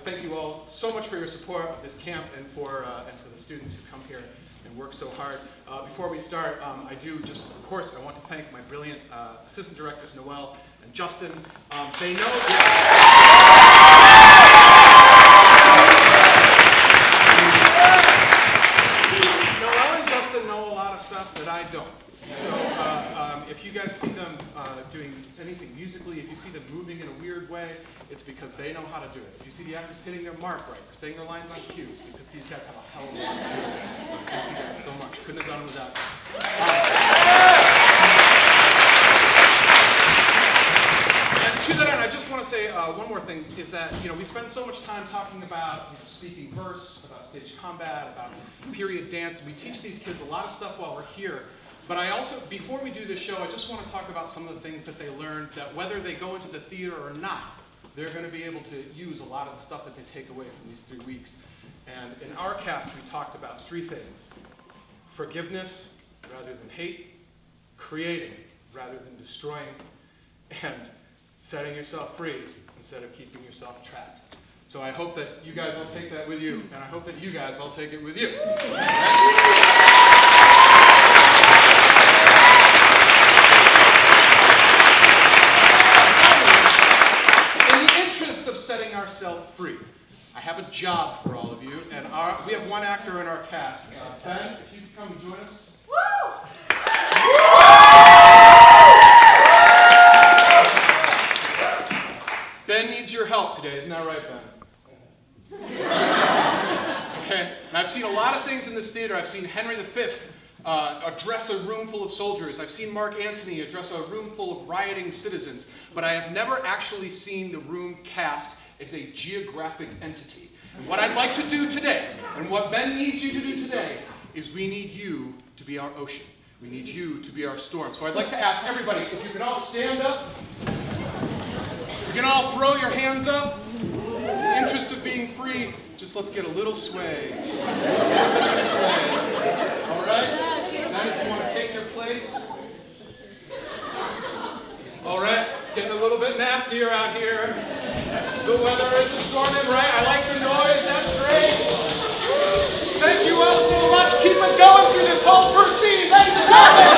thank you all so much for your support of this camp and for the students who come here and work so hard. Before we start, I do just, of course, I want to thank my brilliant assistant directors, Noel and Justin. They know Noel and Justin know a lot of stuff that I don't. So if you guys see them doing anything musically, if you see them moving in a weird way, it's because they know how to do it. If you see the actors hitting their mark right, or saying their lines on cue, it's because these guys have a hell of a lot to do. So thank you guys so much. Couldn't have done it without them. And to that end, I just want to say one more thing, is that we spend so much time talking about speaking verse, about stage combat, about period dance. We teach these kids a lot of stuff while we're here. But I also, before we do this show, I just want to talk about some of the things that they learned, that whether they go into the theater or not, they're going to be able to use a lot of the stuff that they take away from these 3 weeks. And in our cast, we talked about 3 things: forgiveness rather than hate, creating rather than destroying, and setting yourself free instead of keeping yourself trapped. So I hope that you guys all take that with you, and I hope that you guys all take it with you. Setting ourselves free. I have a job for all of you, and we have one actor in our cast. Ben, if you could come and join us. Woo! Ben needs your help today, isn't that right, Ben? Okay, and I've seen a lot of things in this theater. I've seen Henry V address a room full of soldiers. I've seen Mark Antony address a room full of rioting citizens, but I have never actually seen the room cast as a geographic entity. And what I'd like to do today, and what Ben needs you to do today, is we need you to be our ocean. We need you to be our storm. So I'd like to ask everybody, if you can all stand up, you can all throw your hands up. In the interest of being free, just let's get a little sway. A little bit of sway. All right? Now if you want to take your place. All right, it's getting a little bit nastier out here. The weather is storming, right? I like the noise, that's great. Thank you all so much. Keep it going through this whole first scene, ladies and gentlemen.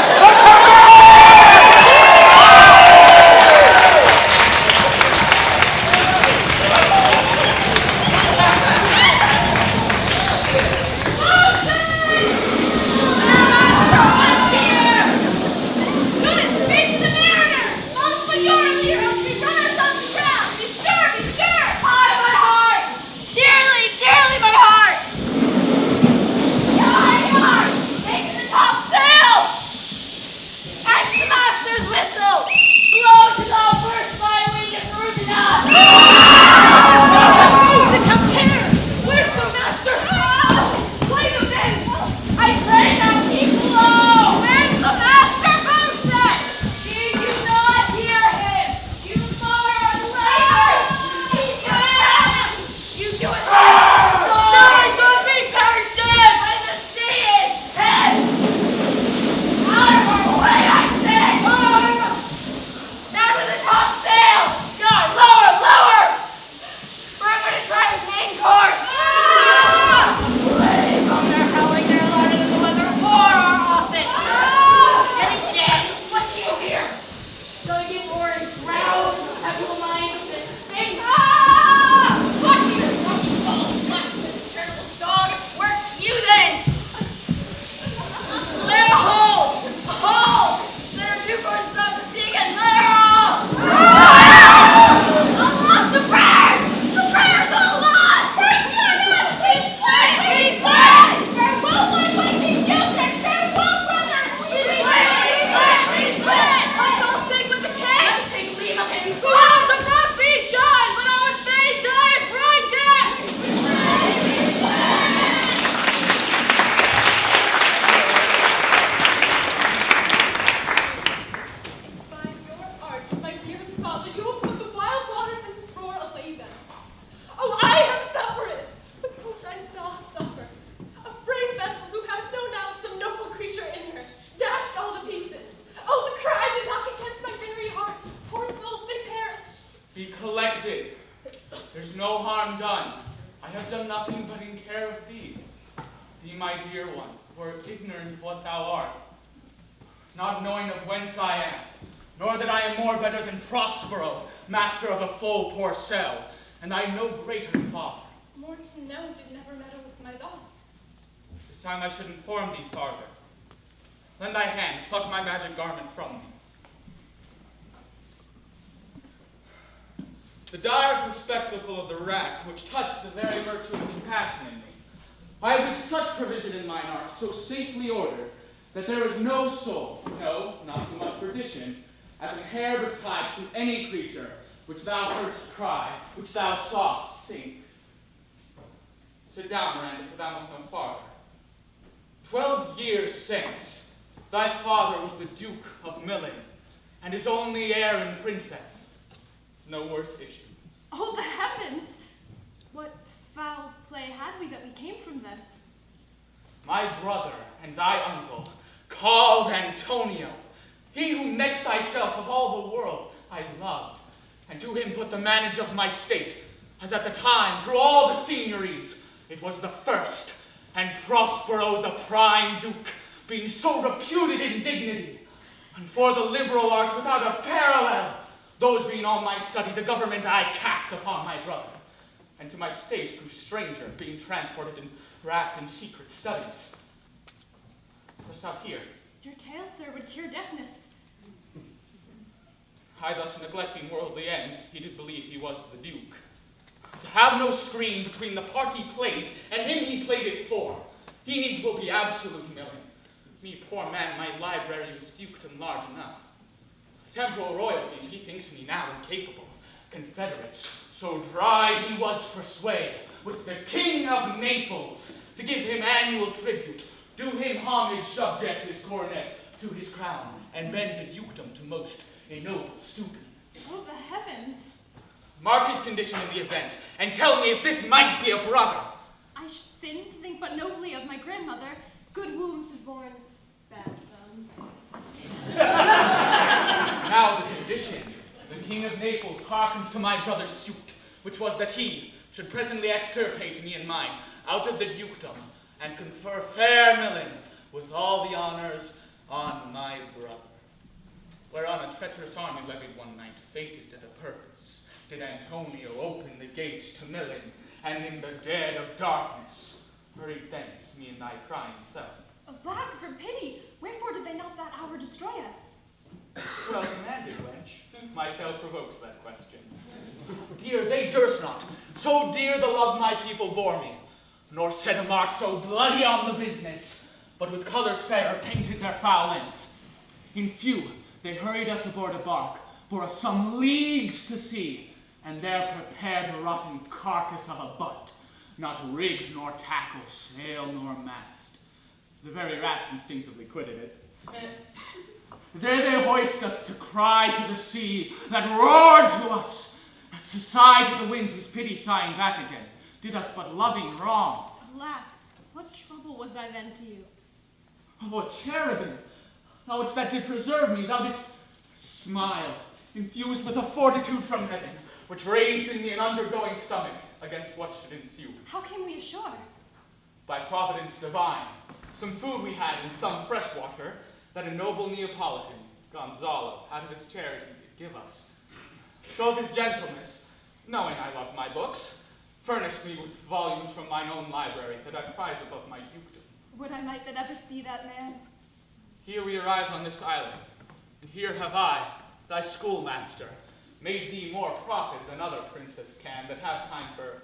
harm done. I have done nothing but in care of thee. Thee, my dear one, were ignorant of what thou art, not knowing of whence I am, nor that I am more better than Prospero, master of a full poor cell, and I no greater father. More to know did never meddle with my thoughts. This time I should inform thee farther. Lend thy hand, pluck my magic garment from me. The direful spectacle of the rack, which touched the very virtue of compassion in me, I have with such provision in mine art, so safely ordered, that there is no soul, no, not so much perdition, as an hair betide to any creature, which thou heardst cry, which thou sawest sing. Sit down, Miranda, for thou must know farther. 12 years since, thy father was the Duke of Millen, and his only heir and princess. No worse issue. Oh, the heavens! What foul play had we that we came from thence? My brother and thy uncle, called Antonio, he who next thyself of all the world I loved, and to him put the manage of my state, as at the time through all the signories it was the first, and Prospero the prime duke, being so reputed in dignity, and for the liberal arts without a parallel, those being all my study, the government I cast upon my brother, and to my state grew stranger, being transported and wrapped in secret studies. Dost thou hear? Your tale, sir, would cure deafness. I thus neglecting worldly ends, he did believe he was the duke. To have no screen between the part he played and him he played it for, he needs will be absolute milling. Me, poor man, my library was dukedom large enough. Temporal royalties he thinks me now incapable. Confederates, so dry he was for sway, with the King of Naples, to give him annual tribute, do him homage, subject his coronet to his crown, and bend the dukedom to most ennoble stooping. Oh, the heavens! Mark his condition in the event, and tell me if this might be a brother. I should sin to think but nobly of my grandmother. Good wombs have borne bad sons. Now the condition. The King of Naples hearkens to my brother's suit, which was that he should presently extirpate me and mine out of the dukedom, and confer fair Millen with all the honors on my brother. Whereon a treacherous army levied one night, fated to the purpose, did Antonio open the gates to Millen, and in the dead of darkness hurried thence me and thy crying self. Alack, for pity! Wherefore did they not that hour destroy us? Well commanded, wench. My tale provokes that question. Dear, they durst not. So dear the love my people bore me, nor set a mark so bloody on the business, but with colors fairer painted their foul ends. In few, they hurried us aboard a bark, bore us some leagues to sea, and there prepared a rotten carcass of a butt, not rigged nor tackle, sail nor mast. The very rats instinctively quitted it. There they hoist us to cry to the sea that roared to us, to sigh to the winds whose pity sighing back again, did us but loving wrong. Alack, what trouble was I then to you? Oh, cherubim, thou it's that did preserve me, thou didst smile, infused with a fortitude from heaven, which raised in me an undergoing stomach against what should ensue. How came we ashore? By providence divine, some food we had and some fresh water, that a noble Neapolitan, Gonzalo, out of his charity did give us. So of his gentleness, knowing I loved my books, furnished me with volumes from mine own library that I prize above my dukedom. Would I might but ever see that man? Here we arrived on this island, and here have I, thy schoolmaster, made thee more profit than other princes can that have time for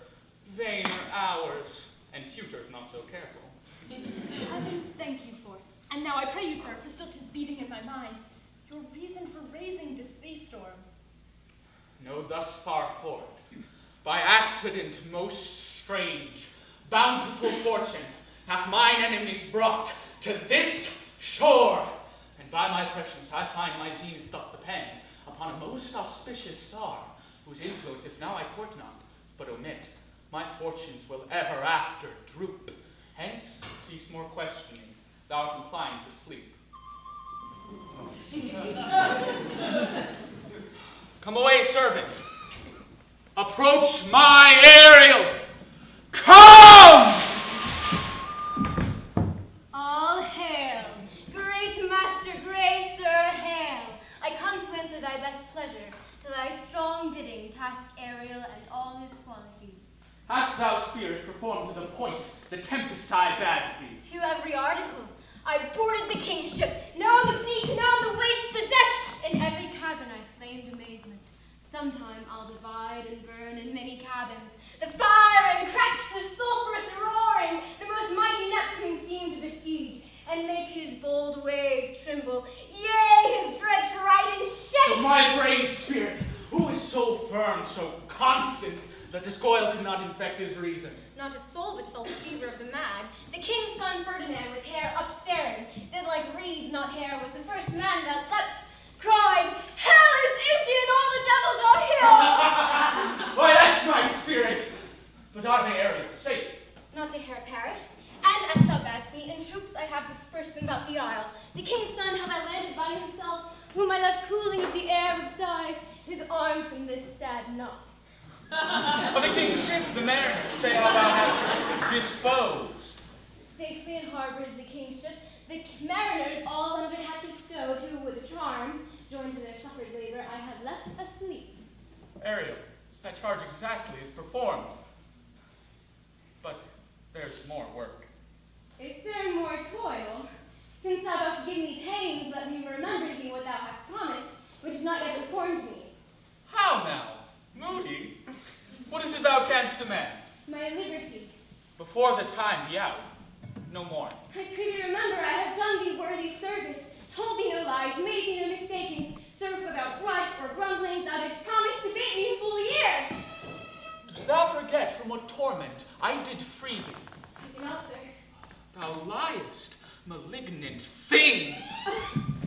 vainer hours, and tutors not so careful. Heavens, thank you for it. And now I pray you, sir, for still 'tis beating in my mind, your reason for raising this sea storm. Know thus far forth, by accident most strange, bountiful fortune hath mine enemies brought to this shore, and by my prescience I find my zenith doth depend upon a most auspicious star, whose influence if now I court not, but omit, my fortunes will ever after droop. Hence, cease more questioning, thou art inclined to sleep. Come away, servant. approach my Ariel. Come! All hail, great master, great sir, hail. I come to answer thy best pleasure, to thy strong bidding, task Ariel and all his qualities. Hast thou, spirit, performed to the point the Tempest I bade thee? To every article, I boarded the king's ship, now on the beak, now on the waist, the deck. In every cabin I flamed amazement. Sometime I'll divide and burn in many cabins. The fire and cracks of sulphurous roaring, the most mighty Neptune seemed to besiege, and make his bold waves tremble, yea, his dread trident shake. But my brave spirit, who is so firm, so constant, that this coil cannot infect his reason? Not a soul but felt the fever of the mad. The king's son Ferdinand, with hair upstaring, that like reeds, not hair, was the first man that leapt, cried, hell is empty and all the devils are here. Why, that's my spirit. But are they, Ariel, safe? Not a hair perished, and as thou badst me, in troops I have dispersed them about the isle. The king's son have I landed by himself, whom I left cooling of the air with sighs, his arms in this sad knot. Of the king's ship, the mariners, say how thou hast disposed. Safely in harbor is the king's ship, the mariners all under hatches stowed, who with a charm, joined to their suffered labor, I had left asleep. Ariel, that charge exactly is performed. But there's more work. Is there more toil? Since thou dost give me pains, let me remember thee what thou hast promised, which is not yet performed me. How now? Moody? What is it thou canst demand? My liberty. Before the time be out, no more. I pray thee remember I have done thee worthy service, told thee no lies, made thee no mistakings, served without grudge or grumblings, thou didst promise to bait me a full year. Dost thou forget from what torment I did free thee? I cannot, sir. Thou liest, malignant thing!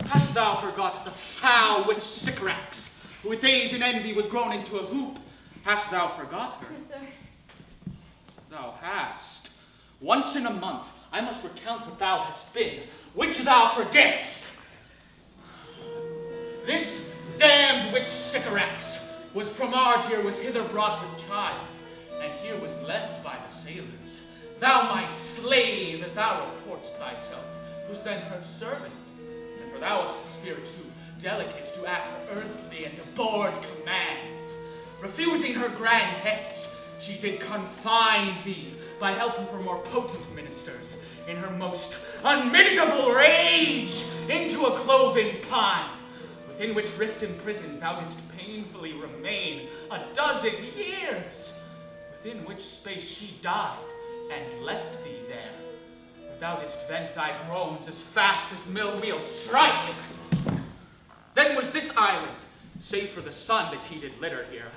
Hast thou forgot the foul witch Sycorax, who with age and envy was grown into a hoop? Hast thou forgot her? No, sir. Thou hast. Once in a month I must recount what thou hast been, which thou forgettest. This damned witch Sycorax was from Argier, was hither brought with child, and here was left by the sailors. Thou my slave, as thou reportst thyself, was then her servant, and for thou wast a spirit too delicate to act earthly and abhorred commands. Refusing her grand hests, she did confine thee by help of her more potent ministers, in her most unmitigable rage, into a cloven pine, within which rift imprisoned thou didst painfully remain 12 years, within which space she died and left thee there, where thou didst vent thy groans as fast as mill wheels strike. Then was this island, save for the sun that he did litter here,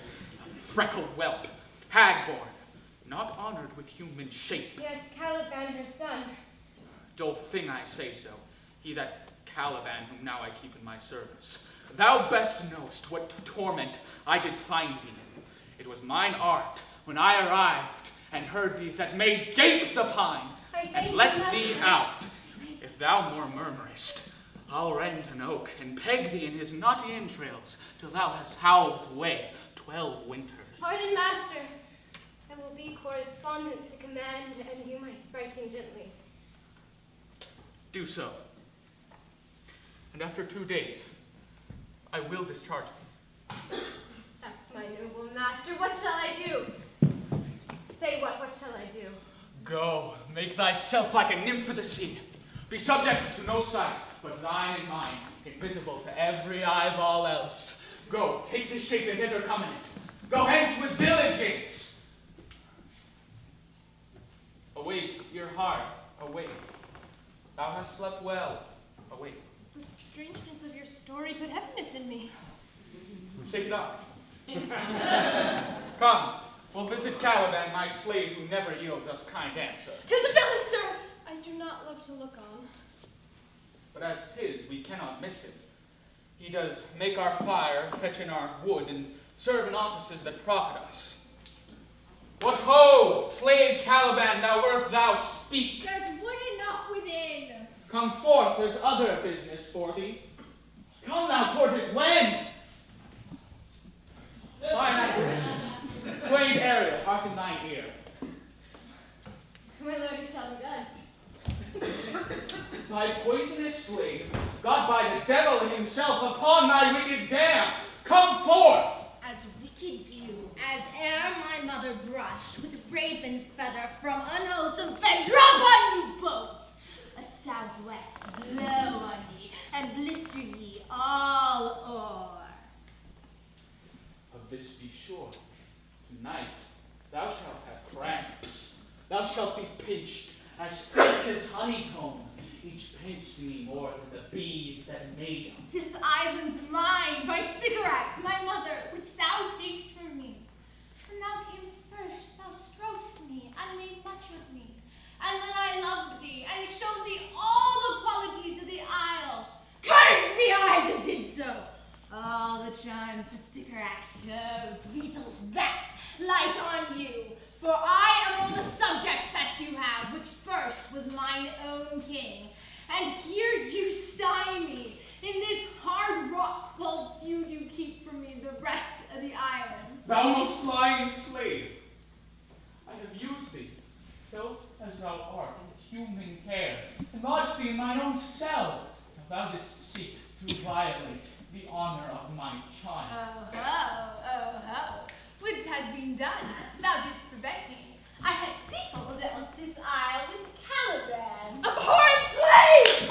a freckled whelp, hag-born, not honored with human shape. Yes, Caliban, her son. Dull thing I say so, he that Caliban whom now I keep in my service. Thou best knowest what torment I did find thee in. It was mine art, when I arrived, and heard thee, that made gape the pine, and let thee out. If thou more murmurest, I'll rend an oak, and peg thee in his knotty entrails, till thou hast howled away 12 winters. Pardon, master. I will be correspondent to command, and you my spriting gently. Do so. And after 2 days, I will discharge thee. That's my noble master. What shall I do? Say what shall I do? Go, make thyself like a nymph of the sea. Be subject to no sight, but thine and mine, invisible to every eyeball else. Go, take this shape and hither come in it. Go hence with diligence. Awake, your heart, awake. Thou hast slept well, awake. The strangeness of your story put heaviness in me. Shake it off. Come, we'll visit Caliban, my slave, who never yields us kind answer. 'Tis a villain, sir! I do not love to look on. But as 'tis, we cannot miss him. He does make our fire, fetch in our wood, and serve in offices that profit us. What ho, slave Caliban, now earth thou speak. There's wood enough within. Come forth, there's other business for thee. Come now, tortoise, when? Fine apparitions. dear. My lord, it shall be done. Thy poisonous slave, got by the devil himself upon thy wicked dam, come forth! As wicked dew, as ere my mother brushed with raven's feather from unwholesome fed, drop on you both! A southwest blow on ye, and blister ye all o'er. Of this be sure, tonight thou shalt have cramps. Thou shalt be pinched, as thick as honeycomb. Each pinch me more than the bees that made 'em. This island's mine, by Sycorax, my mother, which thou takest from me. When thou camest first, thou strokest me, and made much of me. And then I loved thee, and showed thee all the qualities of the isle. Curse be I that did so! All the charms of Sycorax, toads, beetles, bats, light on you. For I am all the subjects that you have, which first was mine own king. And here you stye me, in this hard rock called feud you keep from me the rest of the island. Thou most lying slave, I have used thee, though as thou art with human care, and lodged thee in mine own cell, till thou didst seek to violate the honor of my child. Oh ho, which has been done, thou didst prevent me. I had people that was this isle with CALIBAN. Abhorrent slave!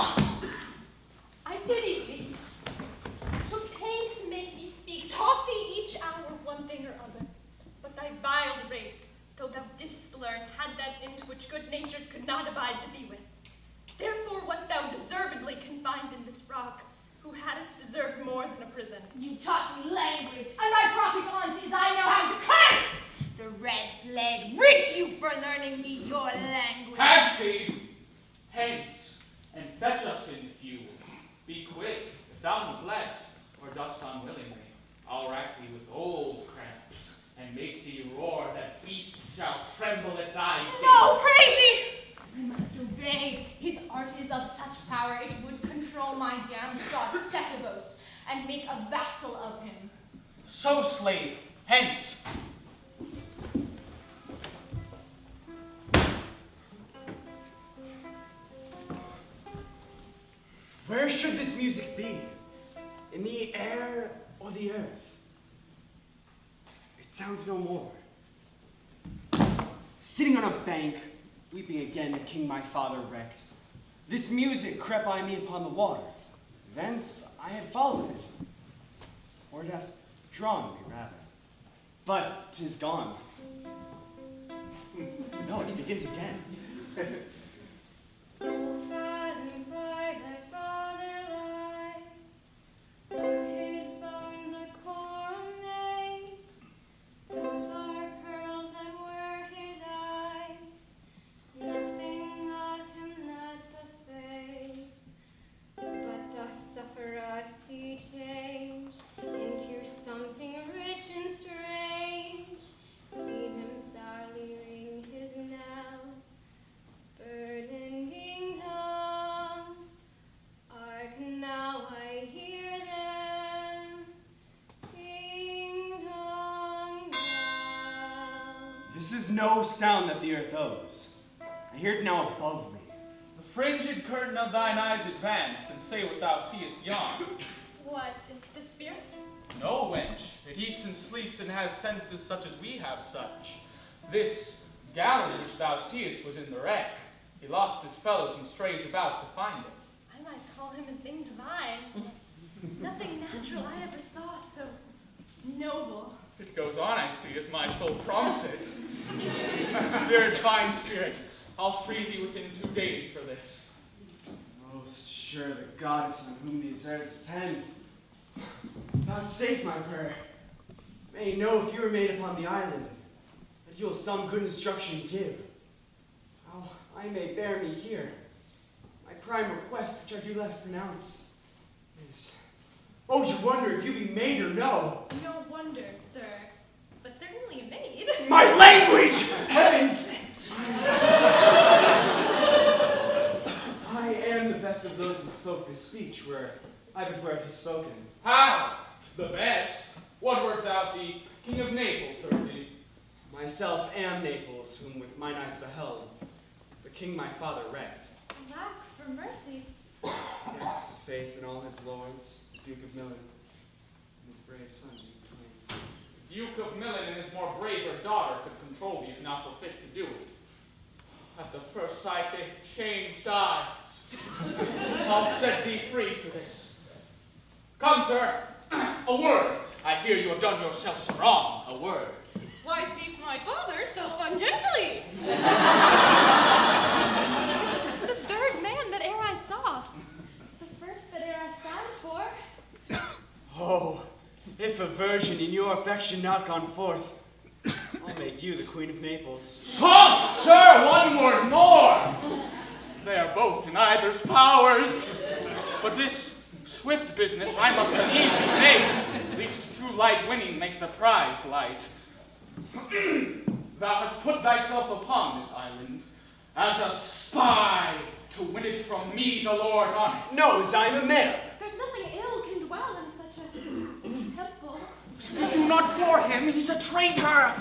I pity thee. Took pains to make me speak, taught thee each hour one thing or other. But thy vile race, though thou didst learn, had that into which good natures could not abide to be with. Therefore wast thou deservedly confined in this rock, who hadst deserved more than a prison. You taught me language, and my profit on't is I know how to curse. The red plague rid you for learning me your language. Patsy, hence, and fetch us in the fuel. Be quick, if thou neglect, or dost unwillingly, I'll rack thee with old cramps, and make thee roar that beasts shall tremble at thy gate. No, pray thee! I must obey. His art is of such power it would control my downtrodden Setebos, and make a vassal of him. So, slave, hence. Where should this music be? In the air or the earth? It sounds no more. Sitting on a bank, weeping again the king my father wrecked, this music crept by me upon the water. Thence I had followed it, or it hath drawn me rather. But 'tis gone. No, it begins again. This is no sound that the earth owes. I hear it now above me. The fringed curtain of thine eyes advance, and say what thou seest yon. What, is it a spirit? No, wench. It eats and sleeps and has senses such as we have such. This galley which thou seest was in the wreck. He lost his fellows and strays about to find it. I might call him a thing divine. Nothing natural I ever saw so noble. It goes on, I see, as my soul prompts it. Spirit, fine spirit, I'll free thee within 2 days for this. Most sure the goddess on whom these airs attend. Vouchsafe my prayer. May know if you were made upon the island, that you'll some good instruction give. How I may bear me here. My prime request, which I do less pronounce, is, oh, you wonder if you be made or no. No wonder, sir, but certainly made. My language! Heavens! I am the best of those that spoke this speech, where I before have spoken. How? The best? What wert thou, the King of Naples, heard thee? Myself am Naples, whom with mine eyes beheld, the king my father wrecked. Lack for mercy. Yes, faith in all his lords, Duke of Millen, and his brave son, Duke Duke of Millen and his more braver daughter could control thee if not were fit to do it. At the first sight they changed eyes. I'll set thee free for this. Come, sir, a word. I fear you have done yourself some wrong. A word. Why speaks my father so ungently? This is the third man that e'er I saw. The first that e'er I sighed for. Oh, if a virgin in your affection not gone forth, I'll make you the Queen of Naples. Come, sir, one word more. They are both in either's powers. But this swift business I must an easy make, lest too light winning make the prize light. Thou hast put thyself upon this island as a spy to win it from me, the Lord on it. Knows I'm a mayor. There's nothing ill can dwell in such a temple. Speak you not for him, he's a traitor.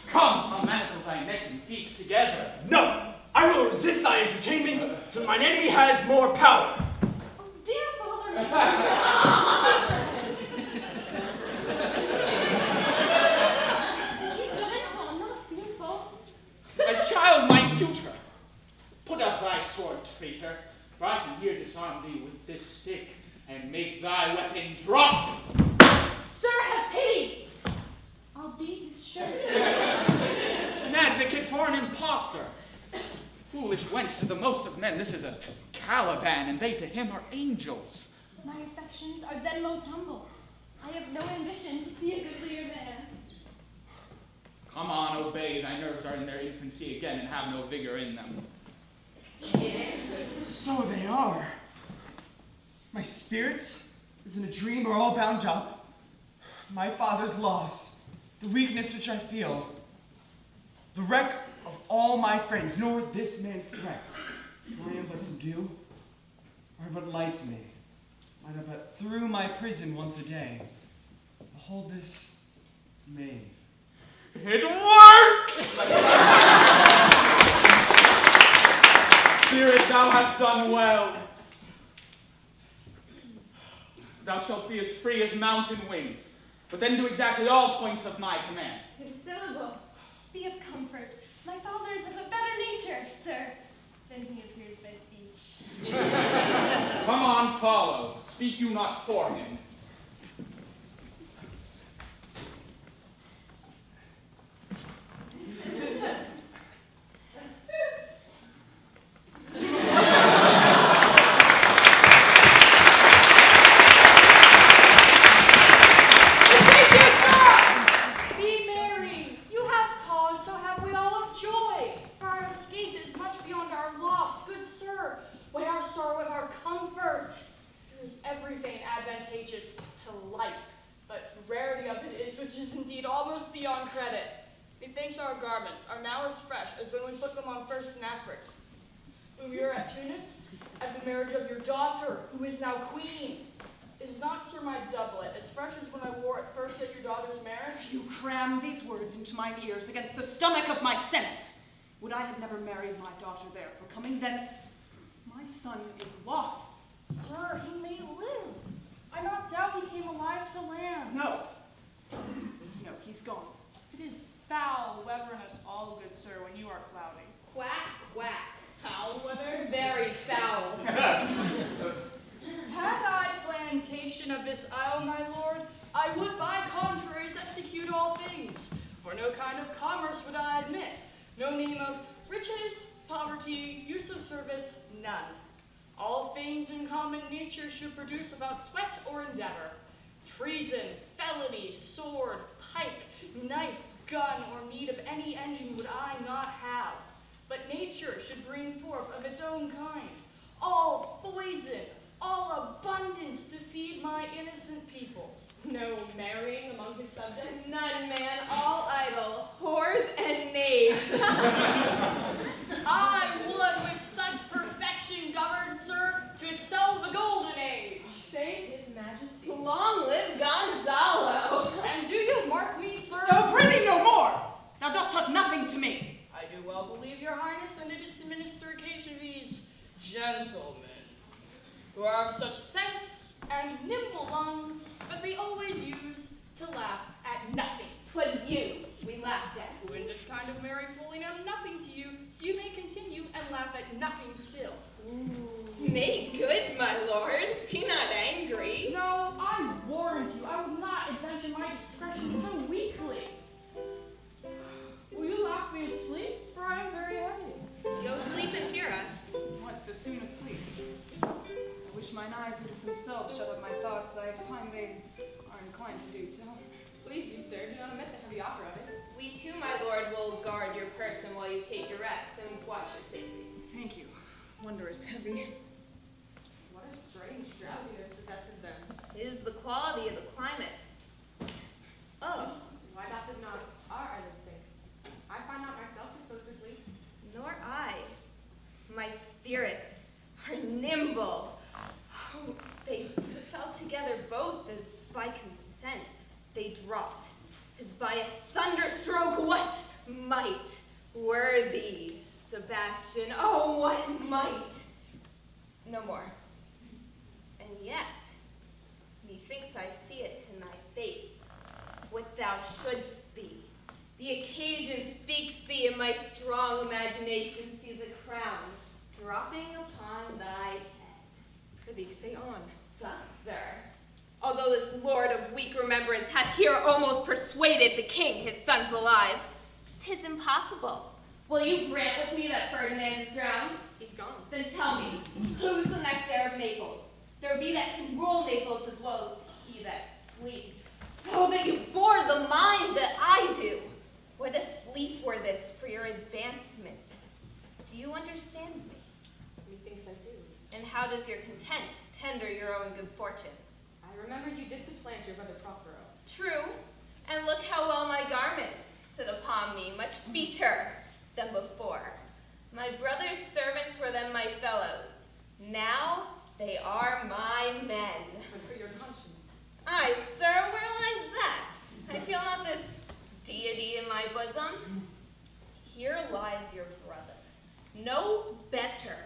Come, unmanacle thy neck and feet together. No, I will resist thy entertainment till mine enemy has more power. Oh, dear father. A child might suit her. Put up thy sword, traitor, for I can here disarm thee with this stick and make thy weapon drop. Sir, have pity. I'll beat his shirt. An advocate for an impostor. Foolish wench to the most of men, this is a Caliban, and they to him are angels. My affections are then most humble. I have no ambition to see a goodlier man. Come on, obey, thy nerves are in their infancy again and have no vigor in them. So they are. My spirits, as in a dream, are all bound up. My father's loss, the weakness which I feel, the wreck of all my friends, nor this man's threats. I am but subdue, are but light to me. Might have but through my prison once a day. Behold this maid. It works! Spirit, thou hast done well. Thou shalt be as free as mountain wings, but then do exactly all points of my command. To the syllable, be of comfort. My father is of a better nature, sir, than he appears by speech. Come on, follow. Speak you not for him. Into mine ears against the stomach of my sense. Would I had never married my daughter there, for coming thence, my son is lost. Sir, he may live. I not doubt he came alive to land. No. No, he's gone. It is foul weatherness all, good sir, when you are cloudy. Quack, quack. Foul weather? Very foul. Had I plantation of this isle, my lord, I would by contraries execute all things. For no kind of commerce would I admit, no name of riches, poverty, use of service, none. All things in common nature should produce without sweat or endeavor. Treason, felony, sword, pike, knife, gun, or meat of any engine would I not have. But nature should bring forth of its own kind, all poison, all abundance to feed my innocent people. No marrying among his subjects? None, man, all idle, whores and knaves. I would with such perfection govern, sir, to excel the golden age. Save his majesty. Long live Gonzalo. And do you mark me, sir? No, prithee no more! Thou dost touch gentlemen, who are of such sense and nimble lungs that we always use to laugh at nothing. 'Twas you we laughed at. Who in this kind of merry fooling are nothing to you, so you may continue and laugh at nothing still. Make good, my lord. Be not angry. No, I warned you, I would not adventure my discretion so weakly. Will you laugh me asleep? For I am very heavy. Go sleep and hear us. What, so soon asleep? I wish mine eyes would have themselves shut up my thoughts. I find they are inclined to do so. Please do, sir. Do not omit the heavy opera of it. We too, my lord, will guard your person while you take your rest and watch your safety. Thank you. Wonder is heavy. What a strange drowsiness possesses them. It is the quality of the climate. Oh, Why doth not our island sink? I find not myself disposed to sleep. nor I. My spirits are nimble. Oh, they fell together both as by consent. They dropped as by a thunderstroke. What might? Worthy Sebastian. Oh, what might? No more. And yet, methinks I see it in thy face, what thou shouldst be. The occasion speaks thee, and my strong imagination sees a crown dropping upon thy head. Prithee, say on. Thus, sir, although this lord of weak remembrance hath here almost persuaded the king his son's alive, 'tis impossible. Will you grant with me that Ferdinand is drowned? He's gone. Then tell me, who's the next heir of Naples? There be that can rule Naples as well as he that sleeps. Oh, that you bore the mind that I do. What a sleep were this for your advancement. Do you understand me? Methinks I do. And how does your content tender your own good fortune? I remember you did supplant your brother Prospero. True, and look how well my garments sit upon me, much feater than before. My brother's servants were then my fellows. Now they are my men. But for your conscience. Aye, sir, where lies that? I feel not this deity in my bosom. Here lies your brother, no better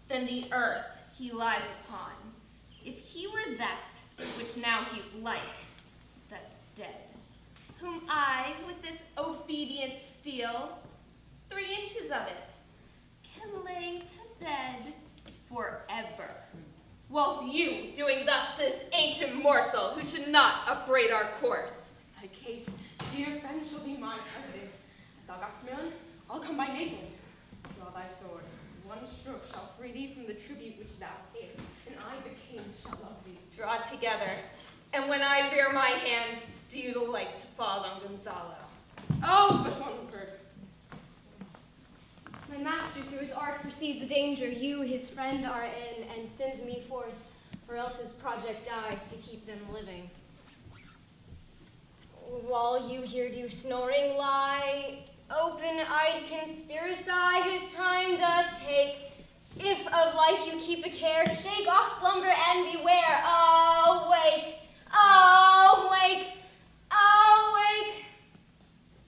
than the earth he lies upon. If he were that, which now he's like, that's dead, whom I, with this obedient steel, 3 inches of it, can lay to bed forever. Whilst you, doing thus this ancient morsel, who should not upbraid our course. Thy case, dear friend, shall be my president. As thou gott's Marion, I'll come by Naples. Draw thy sword. One stroke shall free thee from the tribute which thou payest, and I, the king, shall love thee. Draw together, and when I bear my hand, do you the like to fall on Gonzalo. Oh, but one word. My master through his art foresees the danger you, his friend, are in, and sends me forth, or else his project dies to keep them living. While you here do snoring lie, open-eyed conspiracy his time doth take. If of life you keep a care, shake off slumber and beware. Awake, awake, awake,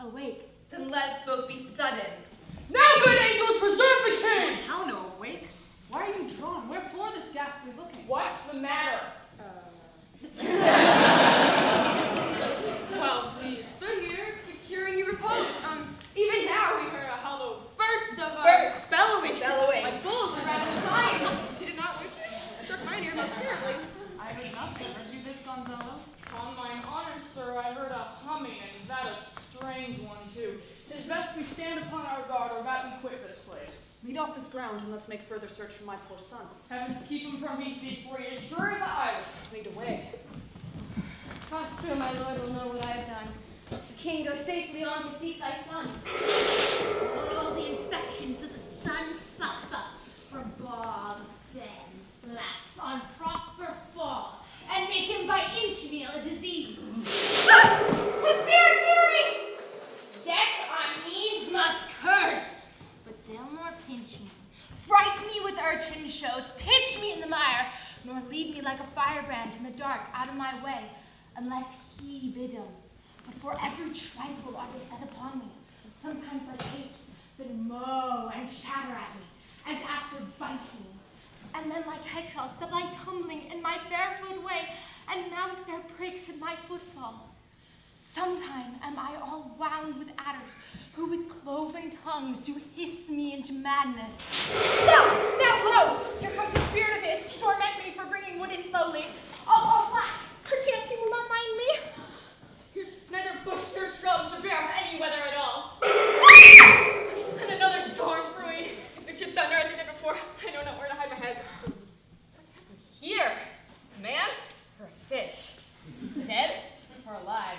awake. Then let both be sudden. Now, good angels, preserve the king! How no awake? Why are you drawn? Wherefore this ghastly looking? What's the matter? Whilst we stood here, securing your repose, even now we heard a hollow burst of bellowing. Like bulls or rather lions. Did it not wake you? Struck mine ear most terribly. I heard nothing. Heard you this, Gonzalo? On mine honor, sir, I heard a humming, and that a strange one, too. 'Tis best we stand upon our guard, or that we quit this place. Lead off this ground, and let's make further search for my poor son. Heavens keep him from these for he is sure in the island. Lead away. Prospero, my lord, will know what I have done. So, king, go safely on to seek thy son. All the infections that the sun sucks up from bogs, fens, flats on Prosper fall, and make him by inch meal a disease. The spirits hear me! Debts on needs must curse, but they'll nor pinch me, fright me with urchin shows, pitch me in the mire, nor lead me like a firebrand in the dark out of my way, unless he bid 'em. But for every trifle are they set upon me, sometimes like apes that mow and chatter at me, and after bite me, and then like hedgehogs that lie tumbling in my barefoot way, and mount their pricks at my footfall. Sometime am I all wound with adders, who with cloven tongues do hiss me into madness. Now, lo! Here comes the spirit of his to torment me for bringing wood in slowly. All flat. Perchance he will not mind me. Here's neither bush nor shrub to bear any weather at all. And another storm brewing, which should thunder as it did before. I know not where to hide my head. Here, a man or a fish? Dead or alive?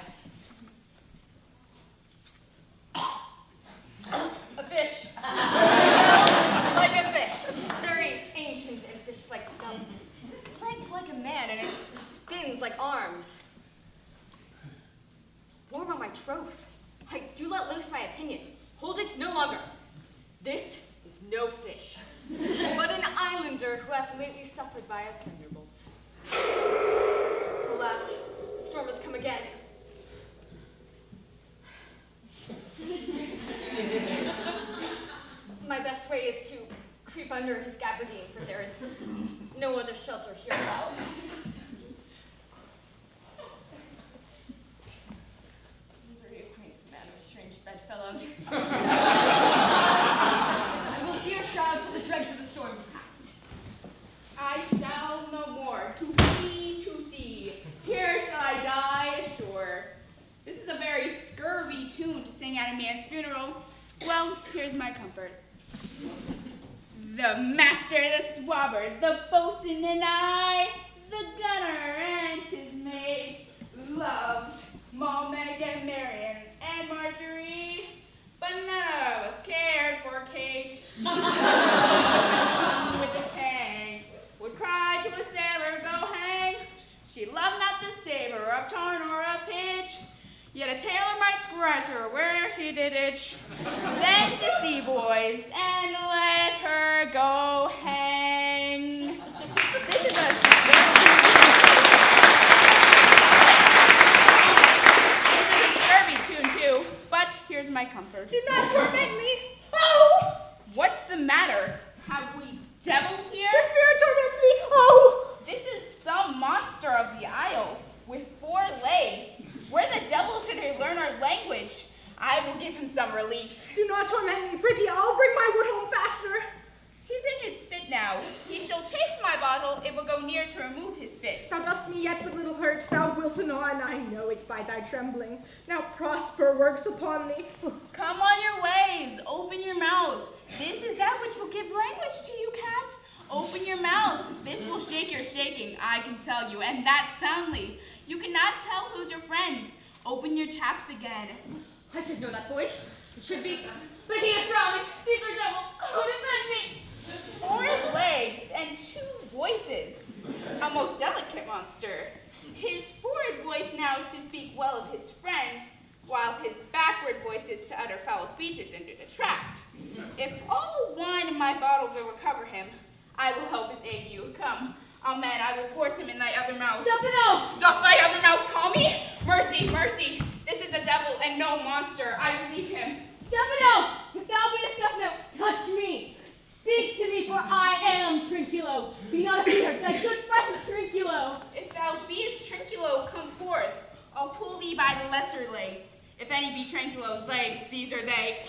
A fish. Smells like a fish. Very ancient and fish-like smell. Legs like a man and his fins like arms. Warm on my troth. I do let loose my opinion. Hold it no longer. This is no fish, but an islander who hath lately suffered by a thunderbolt. Alas, the storm has come again. My best way is to creep under his gabardine, for there is no other shelter hereabout. Misery acquaints a man with strange bedfellows. I will hear shrouds for the dregs of the storm past. I shall no more. To sea. Here shall I die ashore. This is a very scurvy tune to sing at a man's funeral. Well, here's my comfort. The master, the swabber, the boatswain and I, the gunner and his mate, loved Maw, Meg, and Marion, and Marjorie, but none of us cared for Kate. With the tank, would cry to a sailor, go hang. She loved not the savor of tarn or of pitch, yet a tailor might scratch her where she did itch. Then to sea, boys, and let her go hang. This is a scurvy tune too, but here's my comfort. Do not torment me. Oh! What's the matter? Have we devils here? The spirit torments me. Oh! This is some monster of the isle with 4 legs. Where the devil should he learn our language? I will give him some relief. Do not torment me, prithee. I'll bring my wood home faster. He's in his fit now. He shall taste my bottle. It will go near to remove his fit. Thou dost me yet but little hurt. Thou wilt anon, and I know it by thy trembling. Now prosper works upon thee. Come on your ways. Open your mouth. This is that which will give language to you, cat. Open your mouth. This will shake your shaking, I can tell you, and that soundly. You cannot tell who's your friend. Open your chaps again. I should know that voice. It should be. But he is frowning. These are devils. Oh, defend me. 4 legs and 2 voices. A most delicate monster. His forward voice now is to speak well of his friend, while his backward voice is to utter foul speeches and to detract. If all one in my bottle will recover him, I will help his aid you. Come. Amen. I will force him in thy other mouth. STEPHANO! Doth thy other mouth call me? Mercy, mercy. This is a devil and no monster. I believe him. STEPHANO! If thou be a STEPHANO, touch me. Speak to me, for I am Trinculo. Be not feared, thy good friend Trinculo. If thou beest Trinculo, come forth. I'll pull thee by the lesser legs. If any be Trinculo's legs, these are they.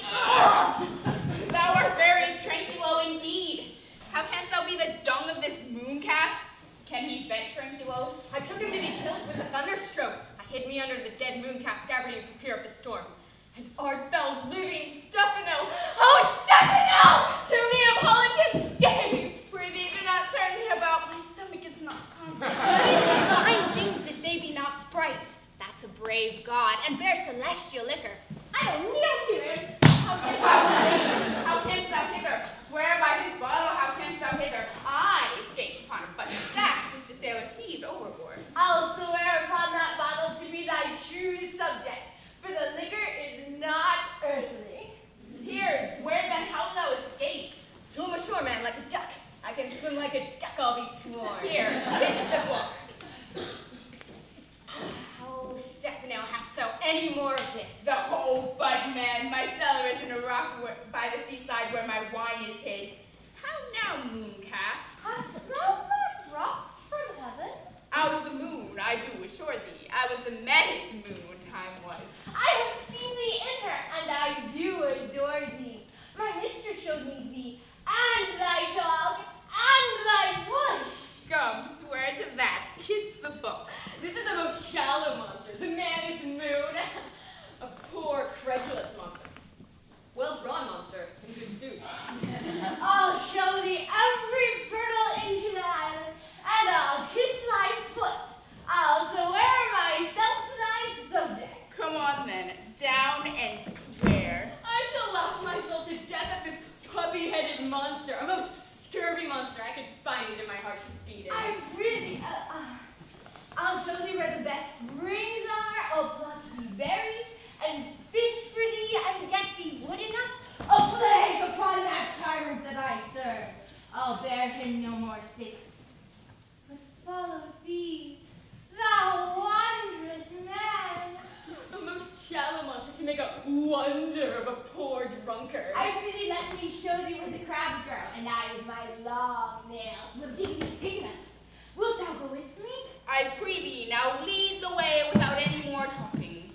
Thou art very Trinculo indeed. How canst thou be the dung of this moon calf? Can he vent Trinculos? I took him to be killed with a thunderstroke. I hid me under the dead moon calf's gabardine for fear of the storm. And art thou living, STEPHANO? Oh, STEPHANO! To Neapolitan scape! Prithee, do not turn me about. My stomach is not confident. These are fine things if they be not sprites. That's a brave god, and bear celestial liquor. I don't kneel to him. How canst thou hither? Swear by his bottle, how canst thou hither? I escaped upon a button sack, which the sailor heaved overboard. I'll swear upon that bottle to be thy true subject, for the liquor is not earthly. Here, swear then how thou escaped. Swim ashore, man, like a duck. I can swim like a duck, I'll be sworn. Here, kiss the book. Oh, STEPHANO, hast thou any more of this? The whole bud, man. My cellar is in a rock by the seaside where my wine is hid. How now, moon calf? Hot horrid monster, a most scurvy monster. I could find it in my heart to beat it. I really, I'll show thee where the best springs are. I'll pluck thee berries and fish for thee and get thee wood enough. A plague upon that tyrant that I serve. I'll bear him no more sticks. But follow thee, thou wondrous man. A most shallow monster to make a wonder of a poor drunkard. I really let me show thee where the crabs grow, and I with my long nails will dig thee peanuts. Wilt thou go with me? I prithee, now lead the way without any more talking.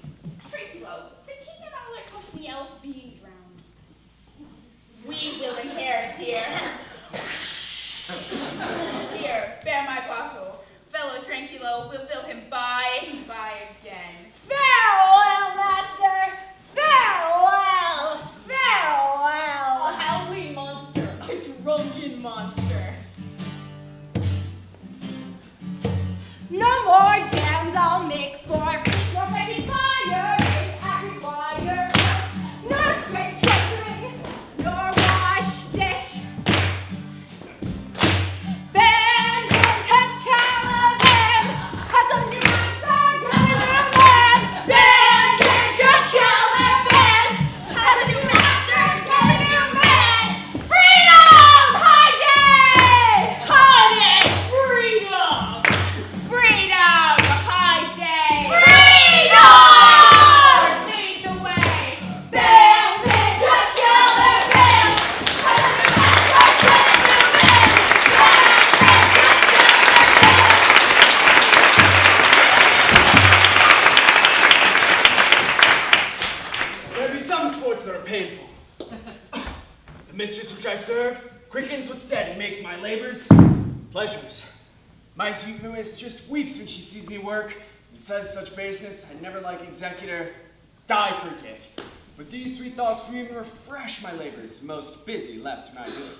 Trinculo, the king and all their company else being drowned. Weekley and Harris here. Here, bear my bottle. Fellow Trinculo, we'll fill him by and by again. Farewell, master! Farewell! Farewell! A howling monster, a drunken monster. No more dams I'll make for your petty fire. I require nor scrape treachery, nor wash dish. Band and Caliban has a new master, got a new man. Band and Caliban has a new master, got a new man. Freedom! High day! High day! Freedom! Freedom! High day! Freedom! Lead the way! Bam, bam, got killer, bam! There be some sports that are painful. The mistress which I serve quickens what's dead and makes my labors pleasures. My sweet mistress weeps when she sees me work and says such baseness I never like executor, die forget. But these sweet thoughts dream and refresh my labors, most busy lest when I do it.